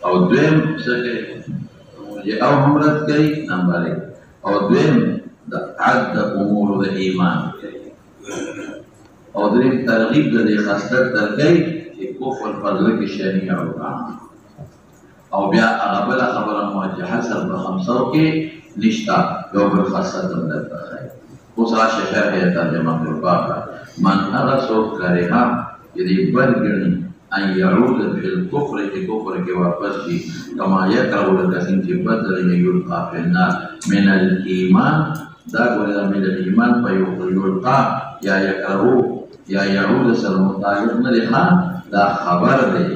أو دوم سكي او همرت کوي نمبر 1 او دویم د عد امور د ایمان کوي او دریم ترغیب د خاصه درکې چې کفر فضل کې شریعه او قانون او بیا هغه بل خبره موجهه سره په 500 کې نشتا یو بل خاصه درته اوس راشه شرح ترجمه کړه من هغه څوک کړي هم دې برګنی أن يعود في الكفر كفر وفسي كما يكره لكثير في بدر يلقى في النار من الإيمان داخل من الإيمان فيلقى يا يكره يا يعود سلمطايق ملخان لا خبر دي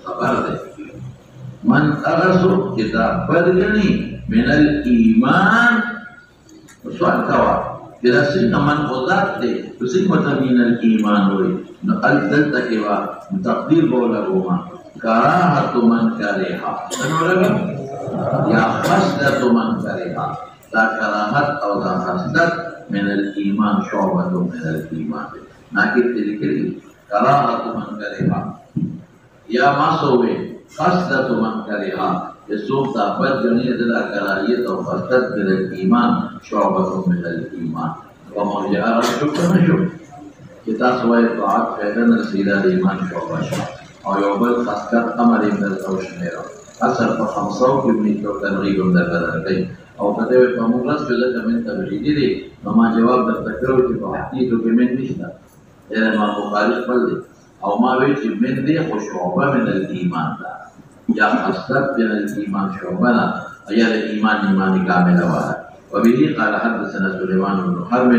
خبر دي من أرسل كتاب بدرني من الإيمان سؤال كوا إذا سنة من قدرت دي سنة من الإيمان وي نقل تكوا تقدير بولهما كراهة من كرهها يا خصلة من كرهها لا كراهة أو لا خصلة من الإيمان شعبة من الإيمان ناكد تلكري كراهة من كرهها يا ما سوي خصلة من كرهها يسوق تابت جنية لا كراهية أو خصلة من الإيمان شعبة من الإيمان ومرجع رشوك نشوك kita sesuai taat faedah nasilah iman syawal أو يعبد خاصة أمر من الأوشميرة أثر فخمسة كمية تنغيب من البلدين أو كتب فمغرس في ذلك من تبريدي لي وما جواب بالتكرر فحكيته بمن نشتا إلى ما بخارج بلدي أو ما ويجب من ذي خشوعبة من الإيمان يا خاصة من الإيمان شعبنا أي الإيمان إيمان كامل واحد وبه قال حدثنا سليمان بن حرب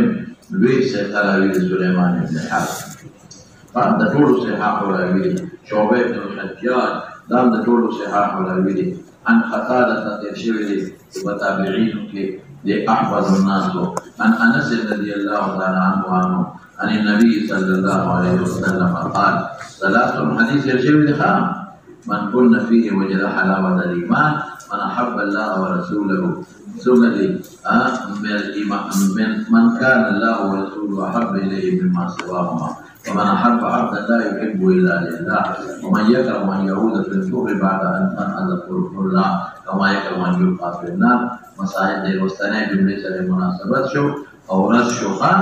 لويس قال سليمان بن حرب قال دخول صحاح ولا شعبة بن الحجاج دام دخول صحاح ولا عن قتادة تشيري وتابعين كي لأحفظ الناس عن أنس رضي الله تعالى عنه عن النبي صلى الله عليه وسلم قال ثلاث حديث الشيخ الخام من كن فيه وجد حلاوة الإيمان من أحب الله ورسوله سنة من الإيمان من كان الله ورسوله أحب إليه مما سواهما ومن أحب عبدا لا يحب إلا لله ومن يكره أن يعود في الكفر بعد أن تنقض الله كما يكره أن يلقى في النار مسائل الوسطنية ليس لمناسبات شو أو رد شوخان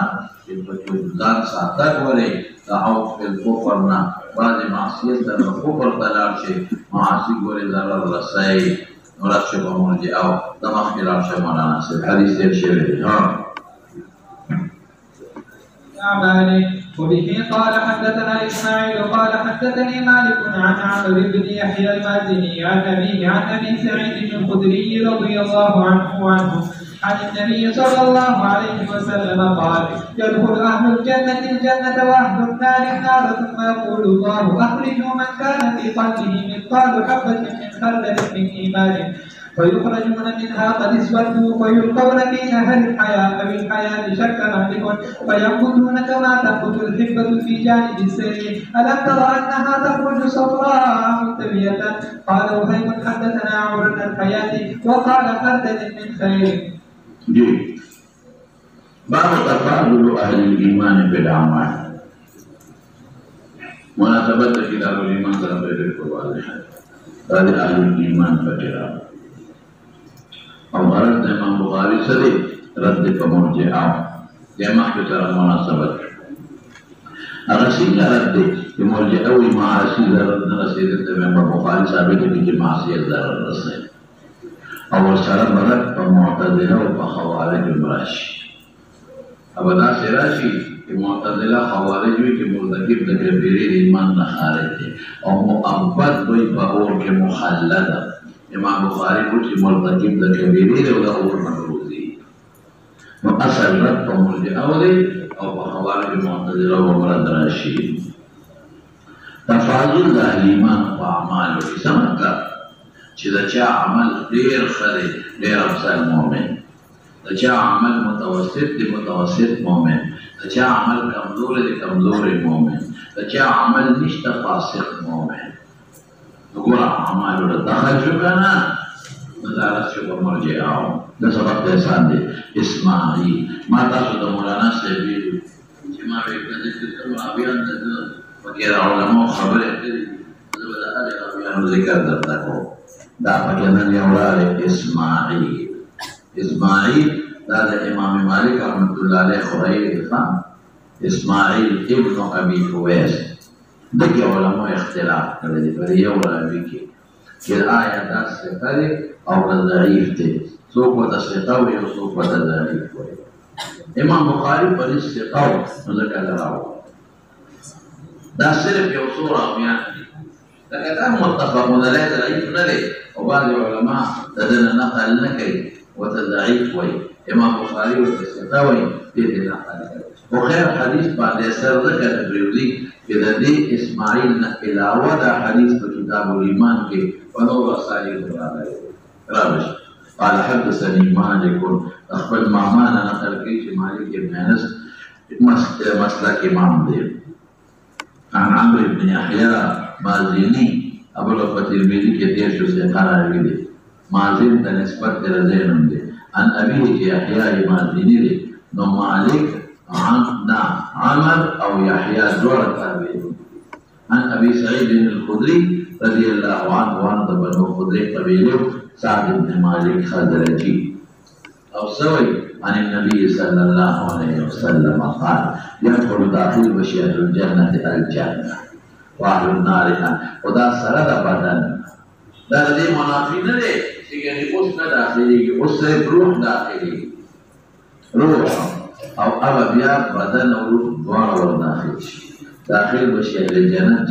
ځان ساتل ولې تعوق في الكفر نه بعض معصیت د کفر ته لاړ شي معاصي ګورې ضرر رسوي رد شو په مرجع او د مخکې لاړ شي مولانا صاحب حدیث تیر شوی دی وبه قال حدثنا إسماعيل قال حدثني مالك عن عمرو بن يحيى المازني عن أبيه عن أبي سعيد الخدري رضي الله عنه عن النبي صلى الله عليه وسلم قال يدخل أهل الجنة الجنة وأهل النار النار ثم يقول الله أخرجوا من كان في قلبه مثقال حبة من خردل من إيمان فيخرجون منها قد اسودوا فيلقون في نهر الحياة أو الحياة شك مهلك فينبتون كما تنبت الحبة في جانب السير ألم تر أنها تخرج صفراء ملتوية قال وهيب حدثنا عمرو بن الحياة وقال خردل من خير. باب تفاضل أهل الإيمان بالأعمال مناسبة كتاب الإيمان dalam beberapa wadah dari ahli iman berkira. Amaran Imam Bukhari sering rad pemurji'ah jamaah secara munasabat. Arasnya rad pemurji'ah wa ma'asi dalam nasihat Imam Bukhari sabit di maksiat dalam nasihat. Awal syarat berat Mu'tazilah wa Khawarij al-Rashi. Abada Rashi Mu'tazilah Khawarij ke murtakib de kabiri iman na kharij. Au mu'abbad doi baur ke mukhallada. Imam Bukhari pun murtakib de kabiri de udah umur makruzi. Asal berat pemurji'ah au Khawarij Mu'tazilah wa Rashi. Tafadul ahli iman wa amal sama tak چې دا چا عمل ډیر خري ډیر افضل مؤمن دا چا عمل متوسط دی متوسط مؤمن دا چا عمل کمزور دی کمزور مؤمن دا چا عمل نشته فاسق مؤمن وګوره اعمال له دخل شو کنه مدارس شو مرجعه دا سبب د انسان دی اسماعیل ما تاسو د مولانا سیبی چې ما به د دې بیان د وغیرہ علماء خبره کړي زبر هغه بیان ذکر درته کوم دا پکې یو راغی اسماعیل دا د امام مالک رحمۃ اللہ علیہ خورئی خان اسماعیل ابن ابي فويس دغه علماء اختلاف کړی دی پر یو راوی کې آیا دا ثقه او ضعیف دی څوک وته ثقه وي او څوک وته ضعیف وي امام بخاری پر ثقه ذکر راو دا صرف یو څو راویان دي لکه دا متفق علیه ضعیف نه دی وبعض العلماء تدنا نقل نكي وتضعيف وي امام بخاري وتستوي في نقل وخير حديث بعد يسر ذكر البريوزي كذا دي اسماعيل الى وضع حديث بكتاب الايمان كي ونور صالح رابش قال حدثني مالك اخبر معمانا نقل كيش مالك بن انس مسلك امام دي عن عمرو بن يحيى مازني ابو الوفات الميدي کے دیر شو سے قرار گئے مازن تا نسبت در زینم دے ان ابی کے یحیاء مازنی دے نو مالک عمر او یحیاء دور تابعی ان ابی سعید الخدری رضی اللہ عنہ وان بنو خدری قبیلے سعد بن مالک خزرجی او سوی عن النبي صلى الله عليه وسلم قال يدخل داخل بشيئة الجنة الجنة واهل النار ودا سره د بدن دا دې منافی نه دی چې اوس نه داخلي اوس روح داخلي روح او ابا بیا بدن او روح دواړه داخل شي داخل بشي د جنت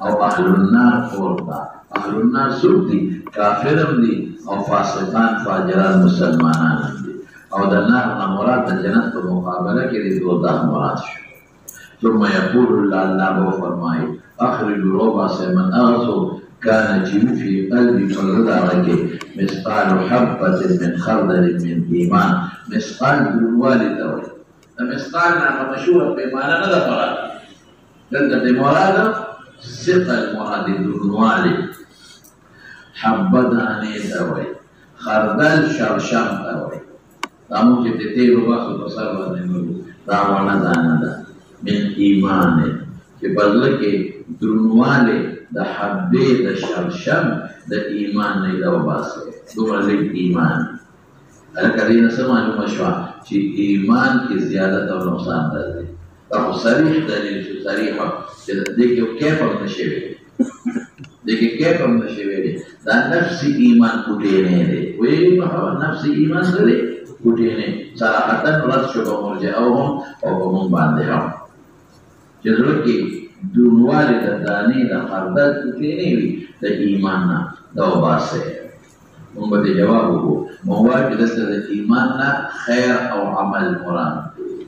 او اهل النار فورتا اهل النار سوتي کافرم دي او فاسقان فاجران مسلمانان دي او د نار مراد د جنت په مقابله کې د دوزخ مراد شو ثم يقول الله فرمائے اخرج روبا سے من اغسو كان جن في قلبي فردا رجي مثقال حبة من خردل من إيمان مثقال بالوالد المثقال نعم مشهورة بمعنى نذا مراد لذا مراد ثقة المراد الدنوالي حبداني دوي خردل شرشم دوي تامو چې تیرو باسو په سر باندې نو دا ونه ده من ایمان چې بدل کې درنواله د حبې د شرشم د ایمان نه دا وباسه دومره لږ ایمان هلکه دې نه څه معلومه شوه چې ایمان کې زیادت او نقصان راځي دا خو صریح دلیل شو صریح چې دې کې کیف هم نشي ویلی دې کې کیف هم نشي ویلی دا نفسي ایمان پټې نه دی ویلي به نفسي ایمان څه دی پټې نه صراحتاً رد شو په مرجعه هم او په مونږ باندې هم چې زړه کې دونواله د دانې د خردل پټې نه وي د ایمان نه دا وباسه مونږ به جواب وکړو مونږ وایو چې دلته د ایمان نه خیر او عمل مراد دی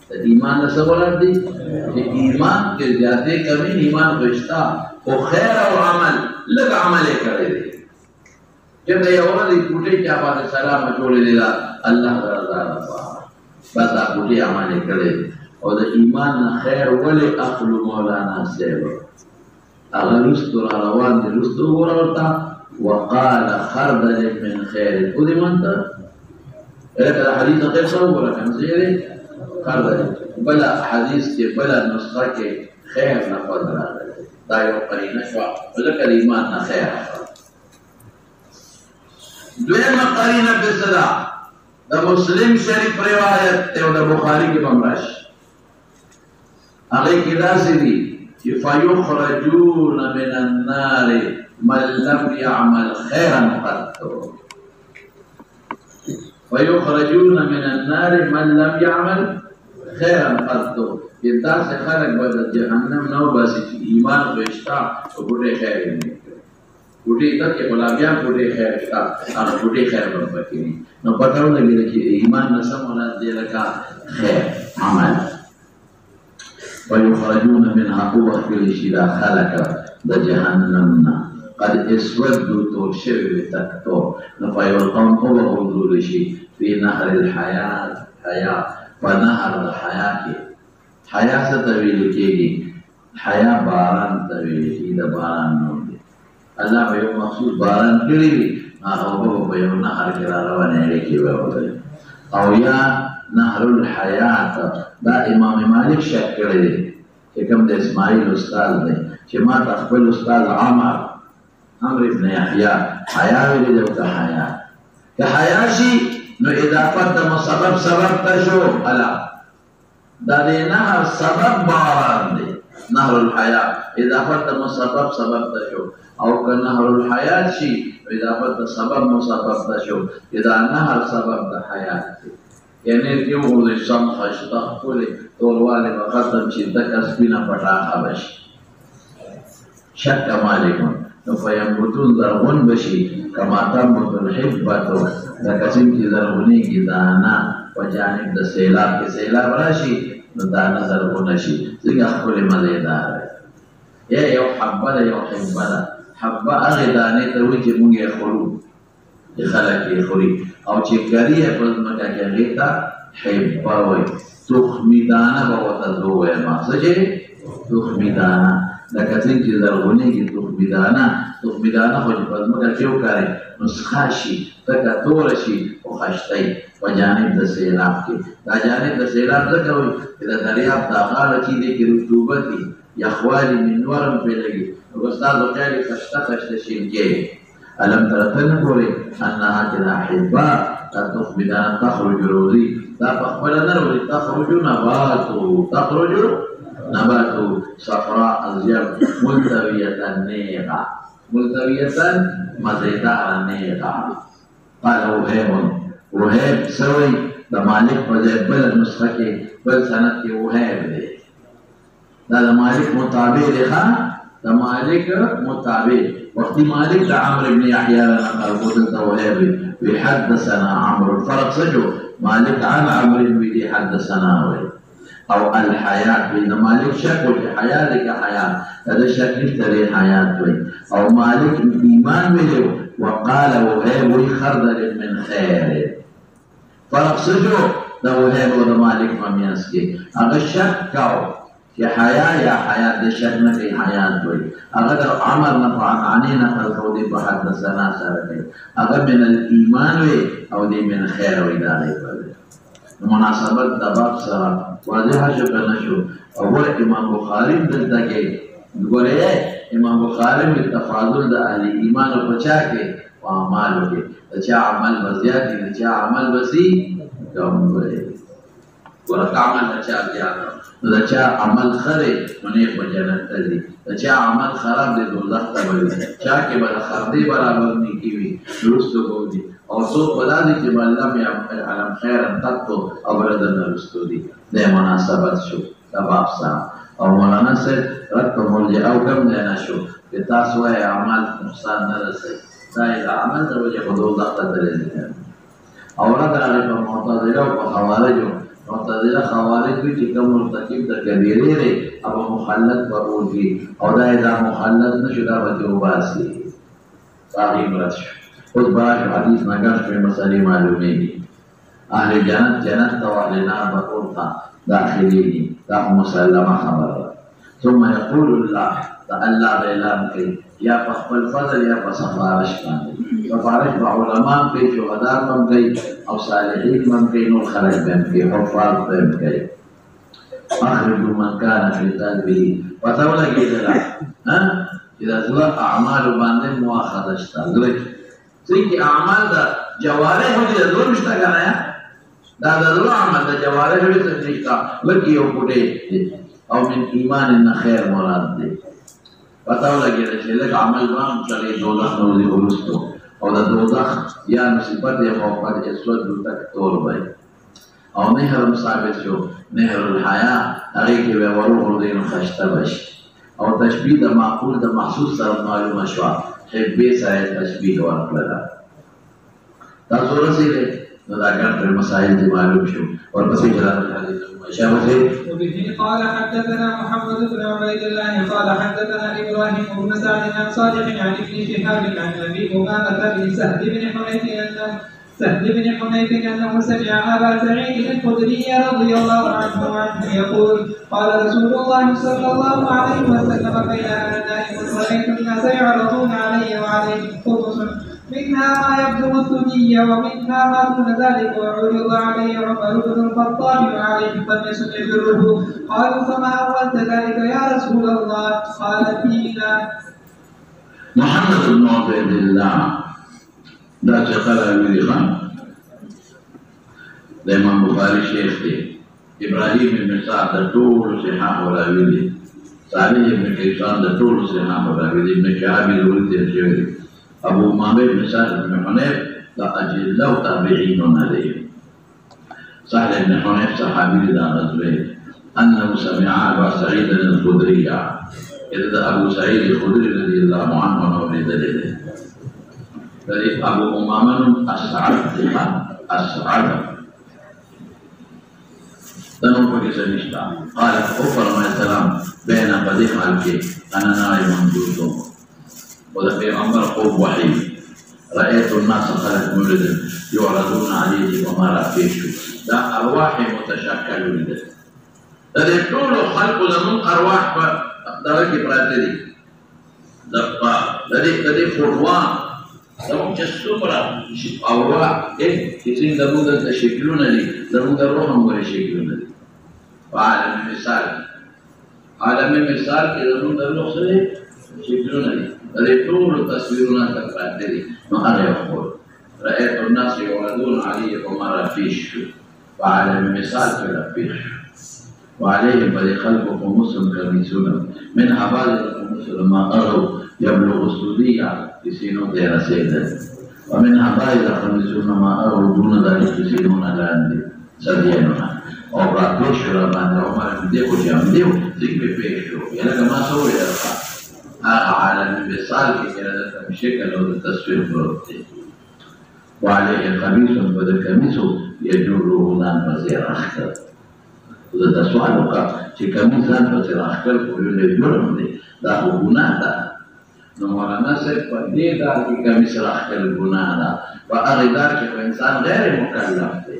د ایمان نه څه مراد دی چې ایمان کې زیاتې کمی ایمان غشتا او خیر او عمل لږ عمل یې کړی دی چې د یو ورځې پوټې چا باندې سلام اچولی دی الله رضا لپاره بس دا پوټې عمل یې کړی او د ایمان نه خیر ولې اخلو مولانا صاحب هغه رستو را روان دی رستو وګوره ورته وقال خردل من خير ودي منت هذا حديث غير صور كان زي خردل بلا حديث بلا نسخه خير نقدر دا یو قرینه شو ولکه ایمان نه خیر دویمه قرینه په صدا د مسلم شریف روایت ته د بخاری کې بمراش هغه کې راځي دي فيخرجون من النار من لم يعمل خيرا قط ويخرجون من النار من لم يعمل خيرا قط اذا سے خرج بدل جهنم نو بس ایمان غشتا او بوټي خیر نه بوټي تک په بیا بوټي خیر تا هغه بوټي خیر ورپکې نو پټاو لګي چې ایمان نسم ولا دې لکه خیر عمل ويخرجون منها قوة كل شيء لا خلق بجهنم قد اسودوا توشر تكتور فيلقون قوة حضور شيء في نهر الحياة ونهر الحياة حياة ستويل كيجي حياة باران تويل كي ده باران نوم الله بيوم مخصوص باران كريبي أو بيوم نهر كرا روانه لكي بيوم أو يا نهر الحياة دا امام مالک شک کړی دی چې کوم د اسماعیل استاد دی چې ما خپل استاد عمرو ابن یحیی حیا ویلي دی ته حیا که حیا شي نو اضافت د سبب ته شو الا دا د نهر سبب باران دی نهر الحیا اضافت د سبب ته شو او که نهر الحیات شي اضافت د سبب ته شو دا نهر سبب د حیات دی یعنی کیوں ہوئی سم خشتا کھولے تولوالے بختم چی دکس بینا پٹاخا بشی شک مالکون نو فیمبتون درغن بشی کما تنبت الحبتو دکسیم کی درغنی کی دانا و جانب دا سیلاب کی سیلاب راشی نو دانا درغنشی زنگا کھولے مزیدار ہے یا یو حبا دا یو حبا دا حبا اغی دانے تروی چی مونگی خلو خلق کی خوری او چې کری په ځمکه کې هغې ته حبه وایي تخمي دانه به ورته زه ووایم څه چې تخمي دانه لکه څنګه چې زرغونېږي تخمي دانه خو چې په ځمکه کې وکاري نو څښا شي تکه توره شي خو خشتی په جانب د سیلاب کې دا جانب د سیلاب ځکه وایي چې د دریاب دا غاړه چې دی کې رطوبت وي یخوالي منور هم پرې لګي نو استاد خیال خشته شینکې ألم تنقل أنها كذا حباء تخرج روزي فأخبر نروي تخرج نبات صفراء الزير ملتوية النيقة مزيدة النيقة قال وهيب سوي دمالك وزي بل نسخة بل سنة وهيب دي دا مالك مطابق دا مالك مطابق وقت مالك عمرو بن يحيى قال وهابي ويحدثنا عمرو الفرق سجو مالك عن عمرو بن حدثنا او الحياة بين مالك شك حياة لك حياة هذا شك نفتري حياة او مالك ايمان به وقال وهابي خردل من خير فرق سجو دا وهي بودا مالك ممياس كي اگر شك كاو كي حياة يا حياة دي شك نكي حياة دوي اگر عمر نفعن عنينا فالكودي بحدثنا ساركي اگر من الإيمان وي او دي من خير وإداري بودا مناسبت دا باب سرا واضحة شو كنشو اول امام بخاري دلتا كي نقول ايه امام بخاري بالتفاضل دا اهل ایمان و بچا کے و اعمالو کے چا عمل بزیادی چا عمل بسی کم ہوئے ورک عمل چا زیادہ چا عمل خرے منیخ بجنت تزی چا عمل خراب دے دوزخ تبری چا کے بلا خردی برابر نہیں کیوی درستو بودی اور صوت بدا دی کہ اللہ میں علم خیرا تکتو ابردن رستو دی دے مناسبت شو تباب سا اور مولانا سے رد مولي او کم دینا شو کہ تاسو ہے عمل نقصان نہ رسے دائر عمل در وجہ خدو ضغط دلیل ہے اور رد علی پر معتدلہ و خوارجو معتدلہ خوارج بھی چکم مرتکب در کبیرے رے اب مخلط پر اوٹی اور دائر مخلط نشدہ بچے باسی صاحب رد شو اس براش حدیث نگرش میں مسئلے معلومے گی اہل جنت جنت تو اہل نار بطورتا داخلینی دا مسلمہ خبر ثم يقول الله تعالى بإعلان كي يا فخر الفضل يا فسفارش كان سفارش بعلماء كي شهداء من كي أو صالحين من كي نور خرج بهم كي حفاظ بهم كي أخرجوا من كان في قلبه وتولى كده ها إذا تلا أعمال باندې مؤاخذة اشتغل ځکه أعمال دا جوارح دي دول مشتغل نه دا دول عمل دا جوارح دي څه لکه یو کوټه او من ایمان ان خیر مراد دے پتاو لگی رچے لگ عمل بام چلے دوزخ نوزی خلوستو او دا دوزخ یا نصیبت یا خوفت اسود دو تک طور بائی او نهر ثابت شو نهر الحیاء اغیقی بے وروح دین خشتا بش او تشبیح دا معقول دا محسوس سر معلوم شوا خیب بیس آئے تشبیح ورق لگا تاثور رسی لے دا گھر مسائل دی معلوم شو اور پسی جلال الحدیث وبه قال حدثنا محمد بن عبيد الله قال حدثنا ابراهيم بن سعد عن صالح عن ابن شهاب عن ابي امامه بن سهل بن حنيف انه سمع ابا سعيد الخدري رضي الله عنه يقول قال رسول الله صلى الله عليه وسلم بين انا نائم رايت الناس يعرضون علي وعليهم خبز منها ما يبدو الثنية ومنها ما دون ذلك وعرض علي عمر بن الخطاب وعليه قميص يجره قالوا فما أولت ذلك يا رسول الله قال فينا محمد بن عبيد الله دا چقل امیر خان دا امام بخاری شیخ دے ابراہیم بن سعد دا طول صحاح وراوی دے صالح بن حیسان دا طول صحاح وراوی دے ابن شعبی دولت شیخ ابو امامه بن سهل بن حنيف دا اجله تابعين عليه سهل بن حنيف صحابي دا غزوه انه سمع ابا سعيد الخدري اذا ابو سعيد الخدري رضي الله عنه ولد له dari ابو امامه اسعد تنو پکې سنشتا قال اوفر ما السلام بين قديم الكي انا نائم موجود وذا پیغمبر خوب وحی رأيت الناس خلق مولد يعرضون عليه وما رأيشه دا أرواح متشكل ولد دا دي طول خلق لمن أرواح درك براتدي دا دي فروان دا ممكن السفرة أرواح كتين دا مودا تشكلون لي دا مودا روحهم ويشكلون لي وعالم المثال كده مودا روح سلي يشكلون لي طول تصويرنا تقرأتني ما أنا يقول رأيت الناس يعرضون علي وما رفيش وعلى المثال كرفيش وعليهم بل خلقكم مسلم كميسون من حبالة مسلم ما أروا يبلغ السودية يسينون دير سيدا ومن حبالة خمسون ما أروا دون ذلك يسينون لاندي سديننا وبرافيش ربان عمر بديكو جامديو ذكر فيشو يلا كما سوى يرفع عالم بصال کی قیادت میں شکل اور تصویر پروتے وعليه قميص بدل قميصه يجره نان بزير اخر وده سؤالك چې قميص نان بزير اخر کوي له جرم دي دا ګناه ده نو مولانا صاحب په دې دا کې قميص اخر ګناه ده او هغه دا چې انسان غیر مکلف دی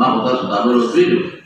ما خدا سبحانه وتعالى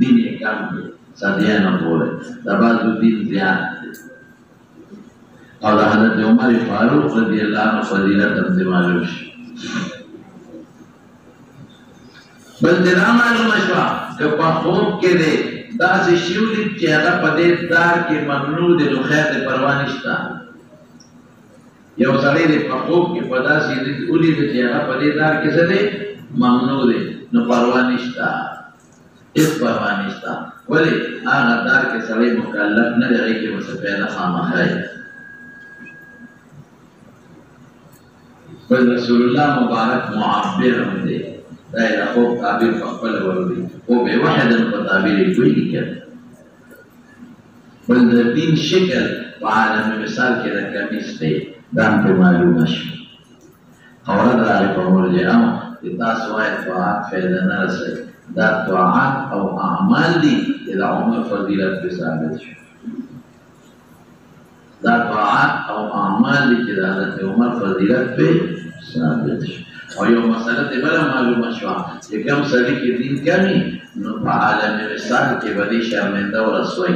دین کم دی صدیانو بوله دبازو دین زیاد دی او دا حضرت عمر فاروق رضی اللہ عنہ فضیلت ابن معلوم شي بل دا معلوم شوا که په خوب کې دی داسې شی ولید چې هغه په دې دار کې ممنوع دی نو خیر دی پروا نشته یو سړی دی په خوب کې په داسې ولید چې هغه په دې دار کې څه دی ممنوع دی نو پروا نشته هیڅ پروا نشته ولې هغه دار کې سړی مکلف نه دی هغې کې به څه پیدا خامخا بل رسول الله مبارک معبر هم دی دا یې د خوب تعبیر په خپله ورولي خوب یې وحدن په تعبیر یې پوهېږي که بل د دین شکل په عالم مثال کې د کمیس دی دا هم پرې معلومه شوه اورد راغی په مرجعه چې تاسو وایئ طاعت فایده نه رسوي دا طاعت او اعمال دي چې د عمر فضیلت پرې ثابت شو دا طاعت او اعمال دي چې د حضرت عمر فضیلت پرې ثابت شو او یو مسله ته بله معلومه شوه چې کوم سړي کې دین کمي نو په عالم مثال کې به دې شرمنده ورسوي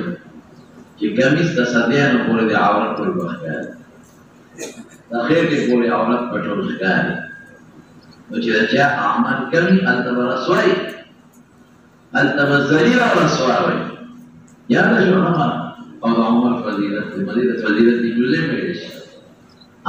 چې کمیس د صدیانو پورې د عورت ټول به ښکاري د خېټې پورې عورت به ټول ښکاري نو چې د چا اعمال کمي هلته به رسوي هلته به ذلیل او رسوا وي یاده شو خبره او د عمر فضیلت د مدې د فضیلت دې جزې ویل شي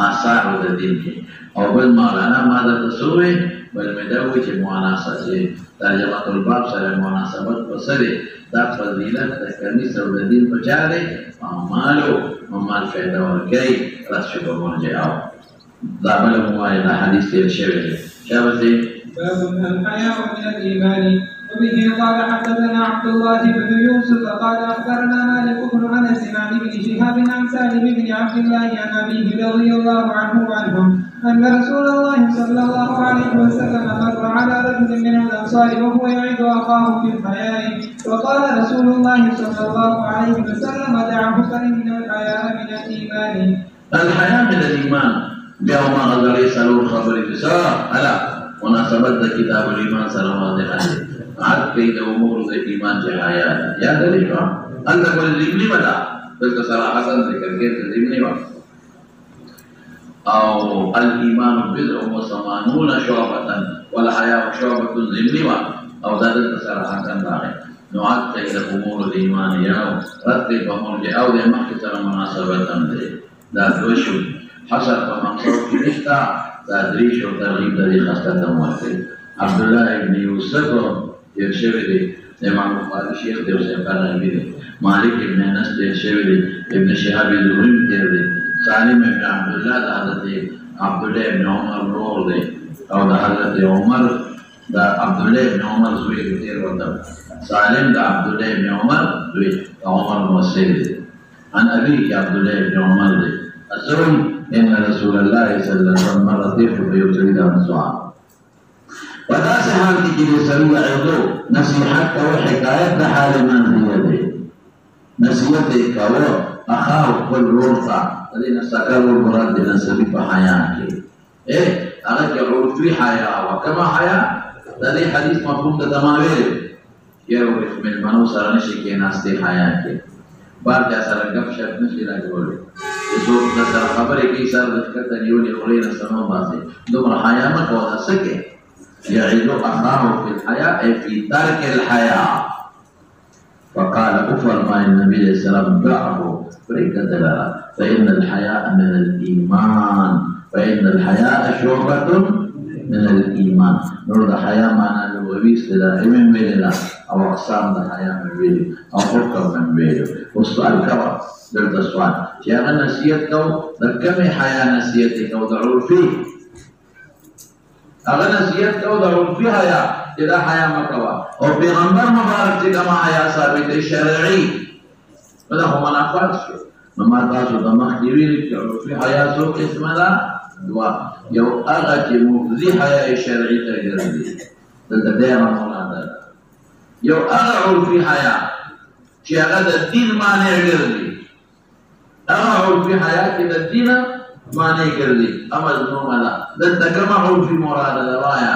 آثار د دین کې او بل مولانا ما درته څه وویل بل مې دا وویل چې مناسبت چې ترجمه الباب سره مناسبت په څه دی دا فضیلت د کمیس او د دین په چا دی اعمالو مال فایده ورکوي رد شو په مرجعه دا بله مو وایي دا حدیث تېر شوی دی چا به ځې باب الحياء من الإيمان وبه قال حدثنا عبد الله بن يوسف قال أخبرنا مالك بن أنس عن ابن شهاب عن سالم بن عبد الله عن أبيه رضي الله عنه وعنهم أن رسول الله صلى الله عليه وسلم مر على رجل من الأنصار وهو يعد أخاه في الحياء وقال رسول الله صلى الله عليه وسلم دعه فإن الحياء من الإيمان الحياء من الإيمان بیا ما غزړې څلور خبرې دي څه هله مناسبت د کتاب الایمان سره واضحه ده عاد کوي د امور د ایمان چې حیا ده یاد لري نو هلته کول ضمني ولا دلته صراحتا ذکر کې ضمني و او الايمان بضع وثمانون شعبة والحياء شعبة ضمني و او دا دلته صراحتا راغی نو عاد کوي د امور د ایمان یا رتب مرجع او د مخکې سره مناسبت هم دی دا دوه شو حسر په مقصد کې نشته دا درې شو ترغیب د دې خاصه ته ورکړي عبدالله ابن یوسف تیر شوی دی امام بخاري شیخ دی او سیفانوي دی مالک ابن انس تیر شوی دی ابن شهاب زهري تیر دی سالم ابن عبدالله د حضرت عبدالله ابن عمر ورور دی او د حضرت عمر د عبدالله ابن عمر زوی تیر ورته سالم د عبدالله ابن عمر زوی عمر موسر دی عن ابيه عبدالله ابن عمر دی الزوج ان رسول الله صلى الله عليه وسلم مر طيف فيريد ان سعى ودا سے حال کی کہ سرور عدو نصیحت کا حکایت د حال من دی نصیحت کا اخاو کل روتا دین سکر مراد د نسبی په حیا کې هغه کې عرفي حیا او کما حیا د دې حدیث مفهوم د تمامه یو من منو سره نشي کې ناشته حیا کې بار جا سره غف شپ نشي راغولې یو د سره خبرې کې سره د کته نیولې خوري نه سمو باسي دومره حیا ما کوله سکه يعيد أخاه في الحياء أي في ترك الحياء فقال أفرما النبي صلى الله عليه وسلم دعه فإن الحياء من الإيمان فإن الحياء شعبة من الإيمان نور الحياء معنى لغوي اصطلاحي من بيننا أو أقسام الحياء من بينه أو حكم من بينه والسؤال كبر دلت السؤال شيئا نسيتك كم حياء نسيتك ودعوا فيه اگر نصیحت کو ضرور فی حیا اذا حیا مکوا اور پیغمبر مبارک سے کما حیا ثابت شرعی ولا هو منافات شو ما تاسو د مخدیوی کې فی حیا سو قسم لا دوا یو هغه چې مفضی حیا شرعی ته ګرځي دلته د مولانا یو هغه عرفی حیا چې هغه د دین معنی ګرځي هغه عرفی حیا چې د دین معنی کردی عمل نومالا دلتا کما عرفی مراد دوایا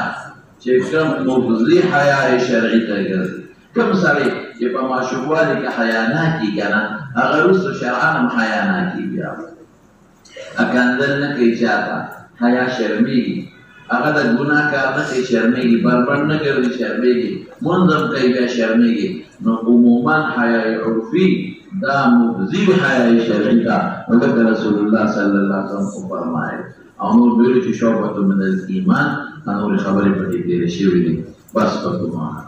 چه کم مفضی حیاء شرعی تا کردی کم سری چې په ماشوموالي کې حیا نه کېږي که نه هغه وروسته شرعاً هم حیا نه کېږي اکندل نه کوي چاته حیا شرمېږي هغه د ګناه کار نه کوي شرمېږي بربر نه کوي شرمېږي منځ هم کوي بیا شرمېږي نو عموما حیای عرفي دا مبذي حیای شرعي ده نو ځکه رسول الله صلی الله علیه وسلم وفرمایل او نور ویلو چې شعبة من الایمان نورې خبرې پکې تېرې شوي دي بس پکې معنا